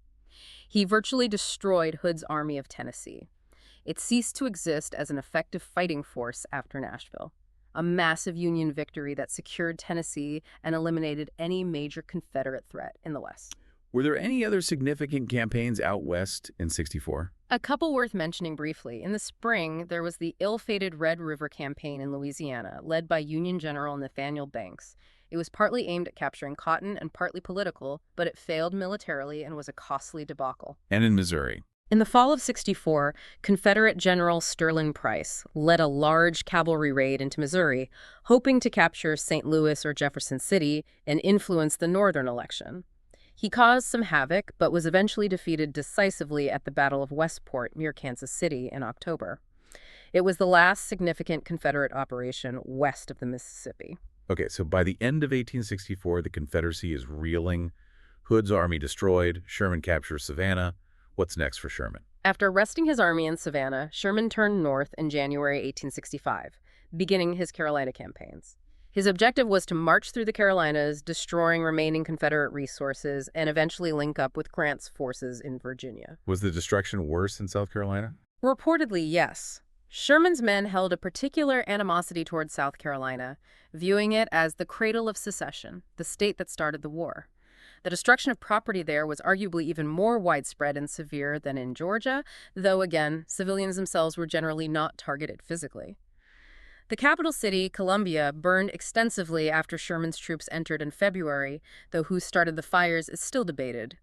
He virtually destroyed Hood's Army of Tennessee. It ceased to exist as an effective fighting force after Nashville, a massive Union victory that secured Tennessee and eliminated any major Confederate threat in the West. Were there any other significant campaigns out west in '64? A couple worth mentioning briefly. In the spring, there was the ill-fated Red River Campaign in Louisiana, led by Union General Nathaniel Banks. It was partly aimed at capturing cotton and partly political, but it failed militarily and was a costly debacle. And in Missouri? In the fall of '64, Confederate General Sterling Price led a large cavalry raid into Missouri, hoping to capture St. Louis or Jefferson City and influence the northern election. He caused some havoc, but was eventually defeated decisively at the Battle of Westport near Kansas City in October. It was the last significant Confederate operation west of the Mississippi. Okay, so by the end of 1864, the Confederacy is reeling. Hood's army destroyed. Sherman captures Savannah. What's next for Sherman? After resting his army in Savannah, Sherman turned north in January 1865, beginning his Carolina campaigns. His objective was to march through the Carolinas, destroying remaining Confederate resources, and eventually link up with Grant's forces in Virginia. Was the destruction worse in South Carolina? Reportedly, yes. Sherman's men held a particular animosity towards South Carolina, viewing it as the cradle of secession, the state that started the war. The destruction of property there was arguably even more widespread and severe than in Georgia, though again, civilians themselves were generally not targeted physically. The capital city, Columbia, burned extensively after Sherman's troops entered in February, though who started the fires is still debated.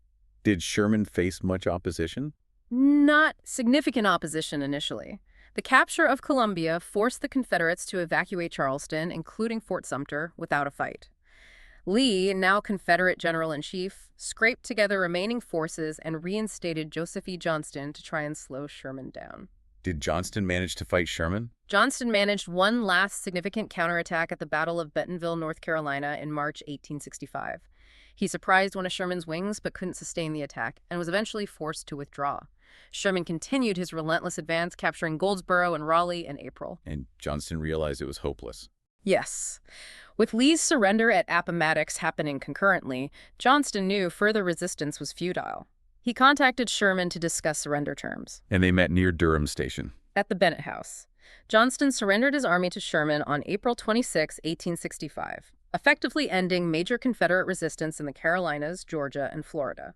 Did Sherman face much opposition? Not significant opposition initially. The capture of Columbia forced the Confederates to evacuate Charleston, including Fort Sumter, without a fight. Lee, now Confederate General-in-Chief, scraped together remaining forces and reinstated Joseph E. Johnston to try and slow Sherman down. Did Johnston manage to fight Sherman? Johnston managed one last significant counterattack at the Battle of Bentonville, North Carolina in March 1865. He surprised one of Sherman's wings but couldn't sustain the attack and was eventually forced to withdraw. Sherman continued his relentless advance, capturing Goldsboro and Raleigh in April. And Johnston realized it was hopeless. Yes. With Lee's surrender at Appomattox happening concurrently, Johnston knew further resistance was futile. He contacted Sherman to discuss surrender terms. And they met near Durham Station. At the Bennett House, Johnston surrendered his army to Sherman on April 26, 1865, effectively ending major Confederate resistance in the Carolinas, Georgia, and Florida.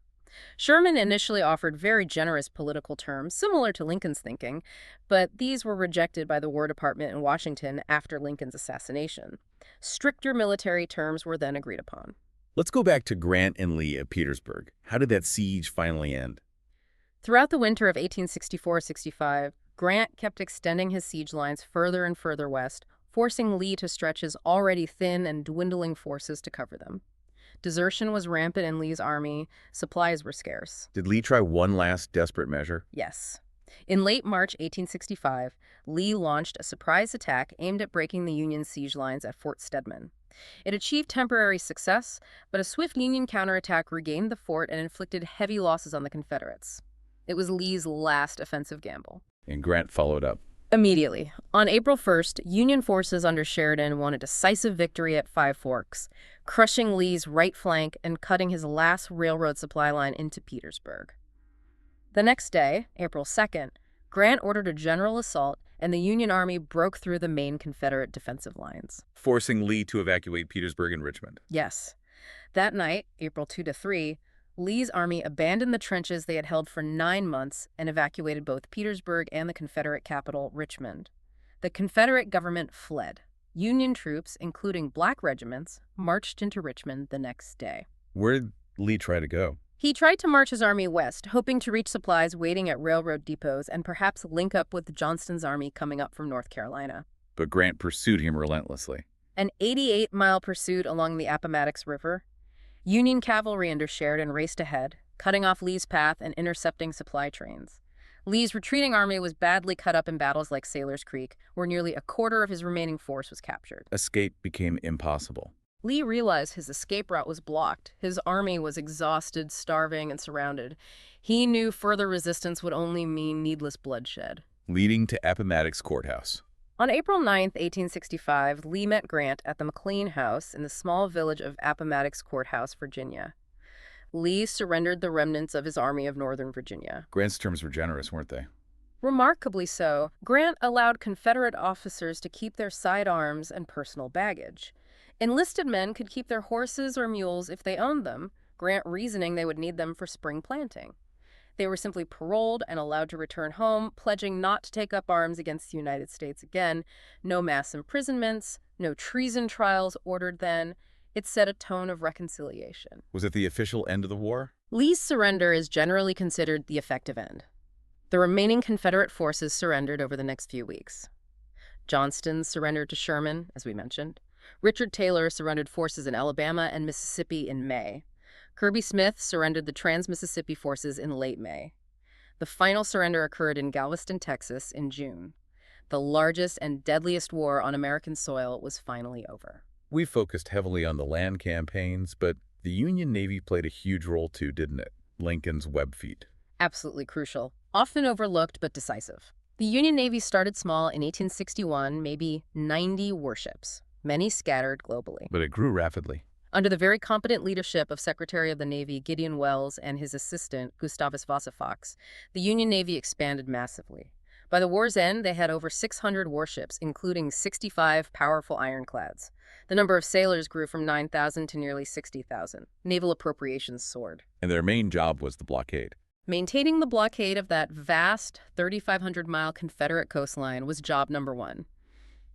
Sherman initially offered very generous political terms, similar to Lincoln's thinking, but these were rejected by the War Department in Washington after Lincoln's assassination. Stricter military terms were then agreed upon. Let's go back to Grant and Lee at Petersburg. How did that siege finally end? Throughout the winter of 1864-65, Grant kept extending his siege lines further and further west, forcing Lee to stretch his already thin and dwindling forces to cover them. Desertion was rampant in Lee's army. Supplies were scarce. Did Lee try one last desperate measure? Yes. In late March 1865, Lee launched a surprise attack aimed at breaking the Union siege lines at Fort Stedman. It achieved temporary success, but a swift Union counterattack regained the fort and inflicted heavy losses on the Confederates. It was Lee's last offensive gamble. And Grant followed up. Immediately. On April 1st, Union forces under Sheridan won a decisive victory at Five Forks, crushing Lee's right flank and cutting his last railroad supply line into Petersburg. The next day, April 2nd, Grant ordered a general assault, and the Union Army broke through the main Confederate defensive lines, Forcing Lee to evacuate Petersburg and Richmond. Yes. That night, April 2 to 3, Lee's army abandoned the trenches they had held for 9 months and evacuated both Petersburg and the Confederate capital, Richmond. The Confederate government fled. Union troops, including black regiments, marched into Richmond the next day. Where did Lee try to go? He tried to march his army west, hoping to reach supplies waiting at railroad depots and perhaps link up with Johnston's army coming up from North Carolina. But Grant pursued him relentlessly. An 88-mile pursuit along the Appomattox River. Union cavalry under Sheridan raced ahead, cutting off Lee's path and intercepting supply trains. Lee's retreating army was badly cut up in battles like Sailor's Creek, where nearly a quarter of his remaining force was captured. Escape became impossible. Lee realized his escape route was blocked. His army was exhausted, starving, and surrounded. He knew further resistance would only mean needless bloodshed. Leading to Appomattox Courthouse. On April 9, 1865, Lee met Grant at the McLean House in the small village of Appomattox Courthouse, Virginia. Lee surrendered the remnants of his army of Northern Virginia. Grant's terms were generous, weren't they? Remarkably so, Grant allowed Confederate officers to keep their sidearms and personal baggage. Enlisted men could keep their horses or mules if they owned them, Grant reasoning they would need them for spring planting. They were simply paroled and allowed to return home, pledging not to take up arms against the United States again. No mass imprisonments, no treason trials ordered then. It set a tone of reconciliation. Was it the official end of the war? Lee's surrender is generally considered the effective end. The remaining Confederate forces surrendered over the next few weeks. Johnston surrendered to Sherman, as we mentioned. Richard Taylor surrendered forces in Alabama and Mississippi in May. Kirby Smith surrendered the Trans-Mississippi forces in late May. The final surrender occurred in Galveston, Texas, in June. The largest and deadliest war on American soil was finally over. We focused heavily on the land campaigns, but the Union Navy played a huge role too, didn't it? Lincoln's web feat. Absolutely crucial. Often overlooked, but decisive. The Union Navy started small in 1861, maybe 90 warships, many scattered globally. But it grew rapidly. Under the very competent leadership of Secretary of the Navy Gideon Welles and his assistant, Gustavus Vasa Fox, the Union Navy expanded massively. By the war's end, they had over 600 warships, including 65 powerful ironclads. The number of sailors grew from 9,000 to nearly 60,000. Naval appropriations soared. And their main job was the blockade. Maintaining the blockade of that vast 3,500-mile Confederate coastline was job number one.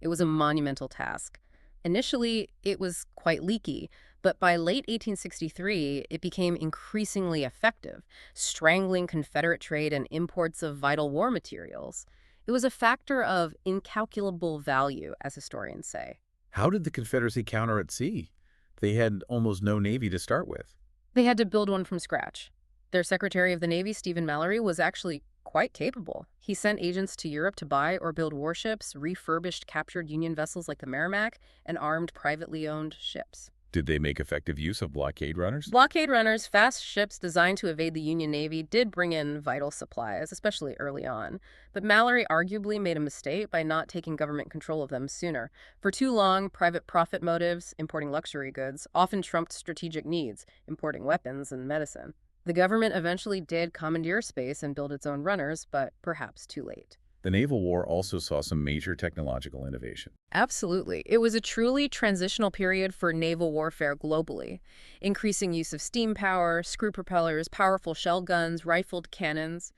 It was a monumental task. Initially, it was quite leaky, but by late 1863, it became increasingly effective, strangling Confederate trade and imports of vital war materials. It was a factor of incalculable value, as historians say. How did the Confederacy counter at sea? They had almost no navy to start with. They had to build one from scratch. Their Secretary of the Navy, Stephen Mallory, was actually quite capable. He sent agents to Europe to buy or build warships, refurbished captured Union vessels like the Merrimack, and armed privately owned ships. Did they make effective use of blockade runners? Blockade runners, fast ships designed to evade the Union Navy, did bring in vital supplies, especially early on. But Mallory arguably made a mistake by not taking government control of them sooner. For too long, private profit motives, importing luxury goods, often trumped strategic needs, importing weapons and medicine. The government eventually did commandeer space and build its own runners, but perhaps too late. The naval war also saw some major technological innovation. Absolutely. It was a truly transitional period for naval warfare globally. Increasing use of steam power, screw propellers, powerful shell guns, rifled cannons,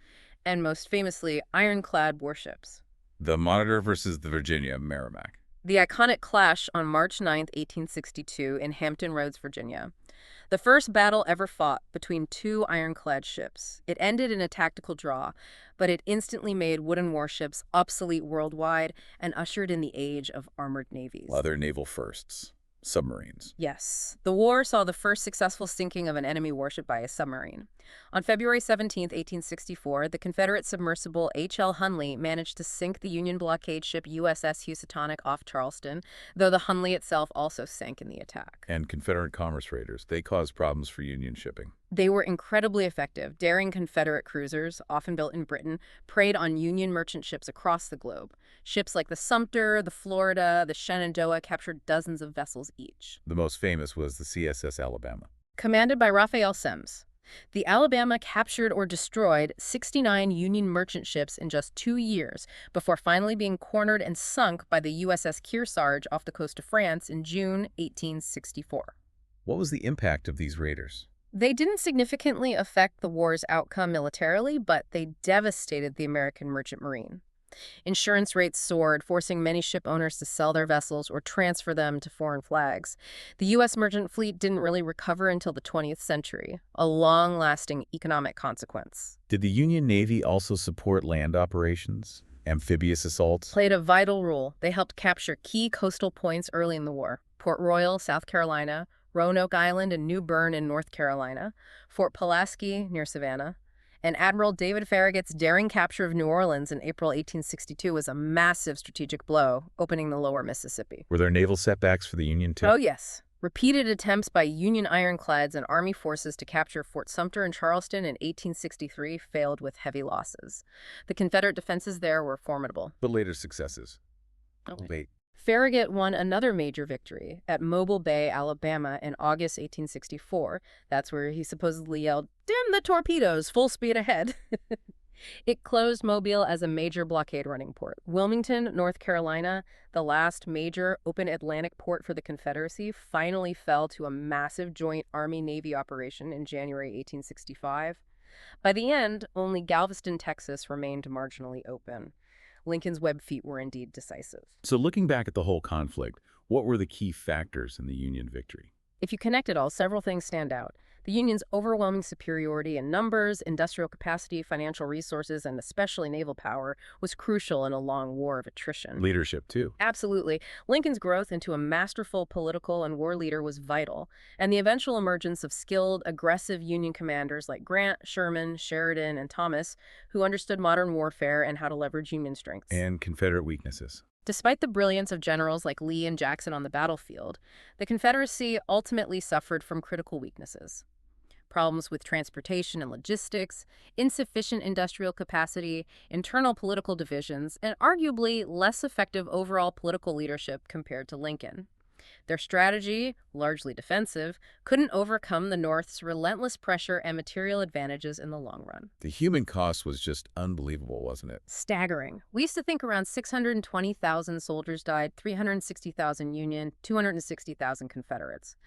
and most famously, ironclad warships. The Monitor versus the Virginia Merrimack. The iconic clash on March 9, 1862, in Hampton Roads, Virginia. The first battle ever fought between two ironclad ships. It ended in a tactical draw, but it instantly made wooden warships obsolete worldwide and ushered in the age of armored navies. Other naval firsts. Submarines. Yes, the war saw the first successful sinking of an enemy warship by a submarine. On February 17, 1864, the Confederate submersible H.L. Hunley managed to sink the Union blockade ship USS Housatonic off Charleston, though the Hunley itself also sank in the attack. And Confederate commerce raiders. They caused problems for Union shipping. They were incredibly effective. Daring Confederate cruisers, often built in Britain, preyed on Union merchant ships across the globe. Ships like the Sumter, the Florida, the Shenandoah captured dozens of vessels each. The most famous was the CSS Alabama. Commanded by Raphael Semmes, the Alabama captured or destroyed 69 Union merchant ships in just 2 years before finally being cornered and sunk by the USS Kearsarge off the coast of France in June 1864. What was the impact of these raiders? They didn't significantly affect the war's outcome militarily, but they devastated the American merchant marine. Insurance rates soared, forcing many ship owners to sell their vessels or transfer them to foreign flags. The U.S. merchant fleet didn't really recover until the 20th century, a long-lasting economic consequence. Did the Union Navy also support land operations? Amphibious assaults? Played a vital role. They helped capture key coastal points early in the war. Port Royal, South Carolina, Roanoke Island and New Bern in North Carolina, Fort Pulaski near Savannah, and Admiral David Farragut's daring capture of New Orleans in April 1862 was a massive strategic blow, opening the lower Mississippi. Were there naval setbacks for the Union too? Oh, yes. Repeated attempts by Union ironclads and Army forces to capture Fort Sumter and Charleston in 1863 failed with heavy losses. The Confederate defenses there were formidable. But later successes. Oh, Wait. Farragut won another major victory at Mobile Bay, Alabama in August 1864. That's where he supposedly yelled, "Dim the torpedoes, full speed ahead." It closed Mobile as a major blockade running port. Wilmington, North Carolina, the last major open Atlantic port for the Confederacy, finally fell to a massive joint Army-Navy operation in January 1865. By the end, only Galveston, Texas remained marginally open. Lincoln's web feet were indeed decisive. So looking back at the whole conflict, what were the key factors in the Union victory? If you connect it all, several things stand out. The Union's overwhelming superiority in numbers, industrial capacity, financial resources, and especially naval power was crucial in a long war of attrition. Leadership, too. Absolutely. Lincoln's growth into a masterful political and war leader was vital, and the eventual emergence of skilled, aggressive Union commanders like Grant, Sherman, Sheridan, and Thomas, who understood modern warfare and how to leverage Union strengths. And Confederate weaknesses. Despite the brilliance of generals like Lee and Jackson on the battlefield, the Confederacy ultimately suffered from critical weaknesses. Problems with transportation and logistics, insufficient industrial capacity, internal political divisions, and arguably less effective overall political leadership compared to Lincoln. Their strategy, largely defensive, couldn't overcome the North's relentless pressure and material advantages in the long run. The human cost was just unbelievable, wasn't it? Staggering. We used to think around 620,000 soldiers died, 360,000 Union, 260,000 Confederates.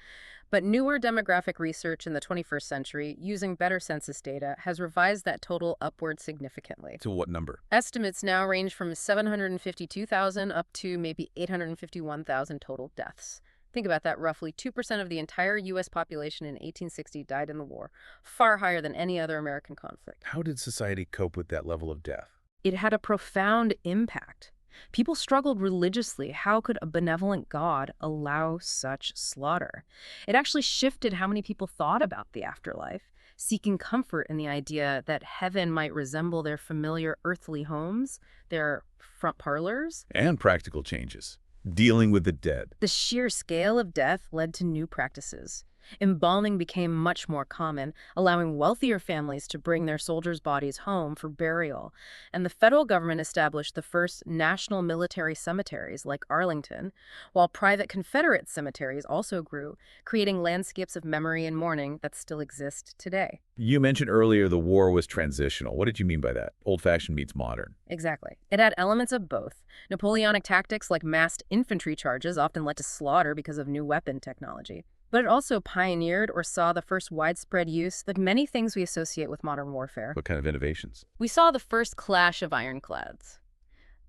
But newer demographic research in the 21st century, using better census data, has revised that total upward significantly. To what number? Estimates now range from 752,000 up to maybe 851,000 total deaths. Think about that. Roughly 2% of the entire U.S. population in 1860 died in the war, far higher than any other American conflict. How did society cope with that level of death? It had a profound impact. People struggled religiously. How could a benevolent God allow such slaughter? It actually shifted how many people thought about the afterlife, seeking comfort in the idea that heaven might resemble their familiar earthly homes, their front parlors. And practical changes. Dealing with the dead. The sheer scale of death led to new practices. Embalming became much more common, allowing wealthier families to bring their soldiers' bodies home for burial. And the federal government established the first national military cemeteries, like Arlington, while private Confederate cemeteries also grew, creating landscapes of memory and mourning that still exist today. You mentioned earlier the war was transitional. What did you mean by that? Old-fashioned meets modern. Exactly. It had elements of both. Napoleonic tactics like massed infantry charges often led to slaughter because of new weapon technology. But it also pioneered or saw the first widespread use of many things we associate with modern warfare. What kind of innovations? We saw the first clash of ironclads,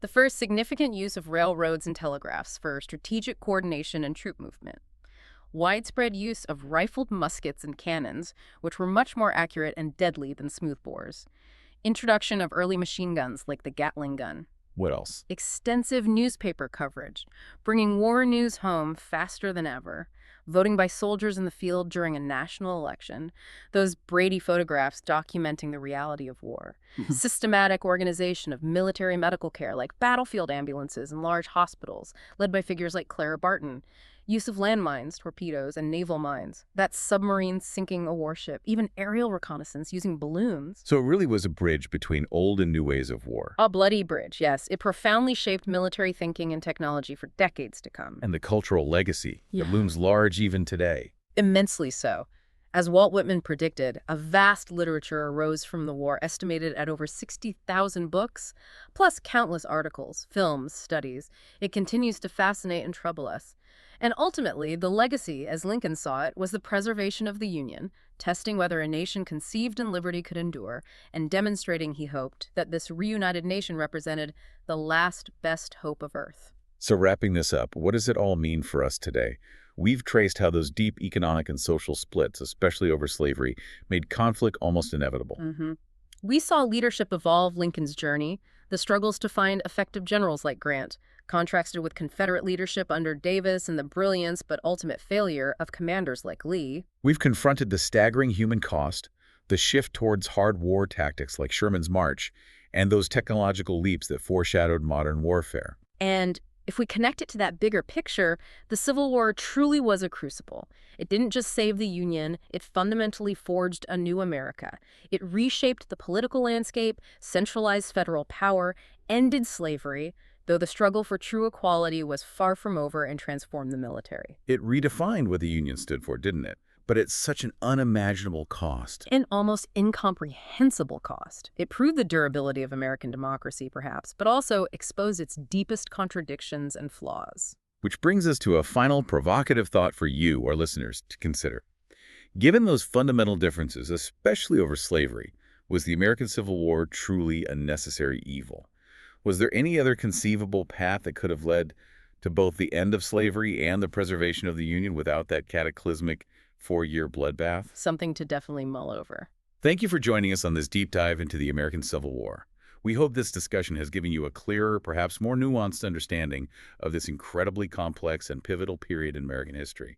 the first significant use of railroads and telegraphs for strategic coordination and troop movement, widespread use of rifled muskets and cannons, which were much more accurate and deadly than smoothbores, introduction of early machine guns like the Gatling gun, What else? extensive newspaper coverage, bringing war news home faster than ever, voting by soldiers in the field during a national election, those Brady photographs documenting the reality of war, systematic organization of military medical care like battlefield ambulances and large hospitals, led by figures like Clara Barton, use of landmines, torpedoes, and naval mines, that submarine sinking a warship, even aerial reconnaissance using balloons. So it really was a bridge between old and new ways of war. A bloody bridge, yes. It profoundly shaped military thinking and technology for decades to come. And the cultural legacy Yeah. that looms large even today. Immensely so. As Walt Whitman predicted, a vast literature arose from the war, estimated at over 60,000 books, plus countless articles, films, studies. It continues to fascinate and trouble us. And ultimately, the legacy, as Lincoln saw it, was the preservation of the Union, testing whether a nation conceived in liberty could endure, and demonstrating, he hoped, that this reunited nation represented the last best hope of Earth. So wrapping this up, what does it all mean for us today? We've traced how those deep economic and social splits, especially over slavery, made conflict almost inevitable. We saw leadership evolve Lincoln's journey, the struggles to find effective generals like Grant, contrasted with Confederate leadership under Davis and the brilliance but ultimate failure of commanders like Lee. We've confronted the staggering human cost, the shift towards hard war tactics like Sherman's March, and those technological leaps that foreshadowed modern warfare. And if we connect it to that bigger picture, the Civil War truly was a crucible. It didn't just save the Union, it fundamentally forged a new America. It reshaped the political landscape, centralized federal power, ended slavery, though the struggle for true equality was far from over, and transformed the military. It redefined what the Union stood for, didn't it? But at such an unimaginable cost. An almost incomprehensible cost. It proved the durability of American democracy, perhaps, but also exposed its deepest contradictions and flaws. Which brings us to a final provocative thought for you, our listeners, to consider. Given those fundamental differences, especially over slavery, was the American Civil War truly a necessary evil? Was there any other conceivable path that could have led to both the end of slavery and the preservation of the Union without that cataclysmic 4-year bloodbath? Something to definitely mull over. Thank you for joining us on this deep dive into the American Civil War. We hope this discussion has given you a clearer, perhaps more nuanced understanding of this incredibly complex and pivotal period in American history.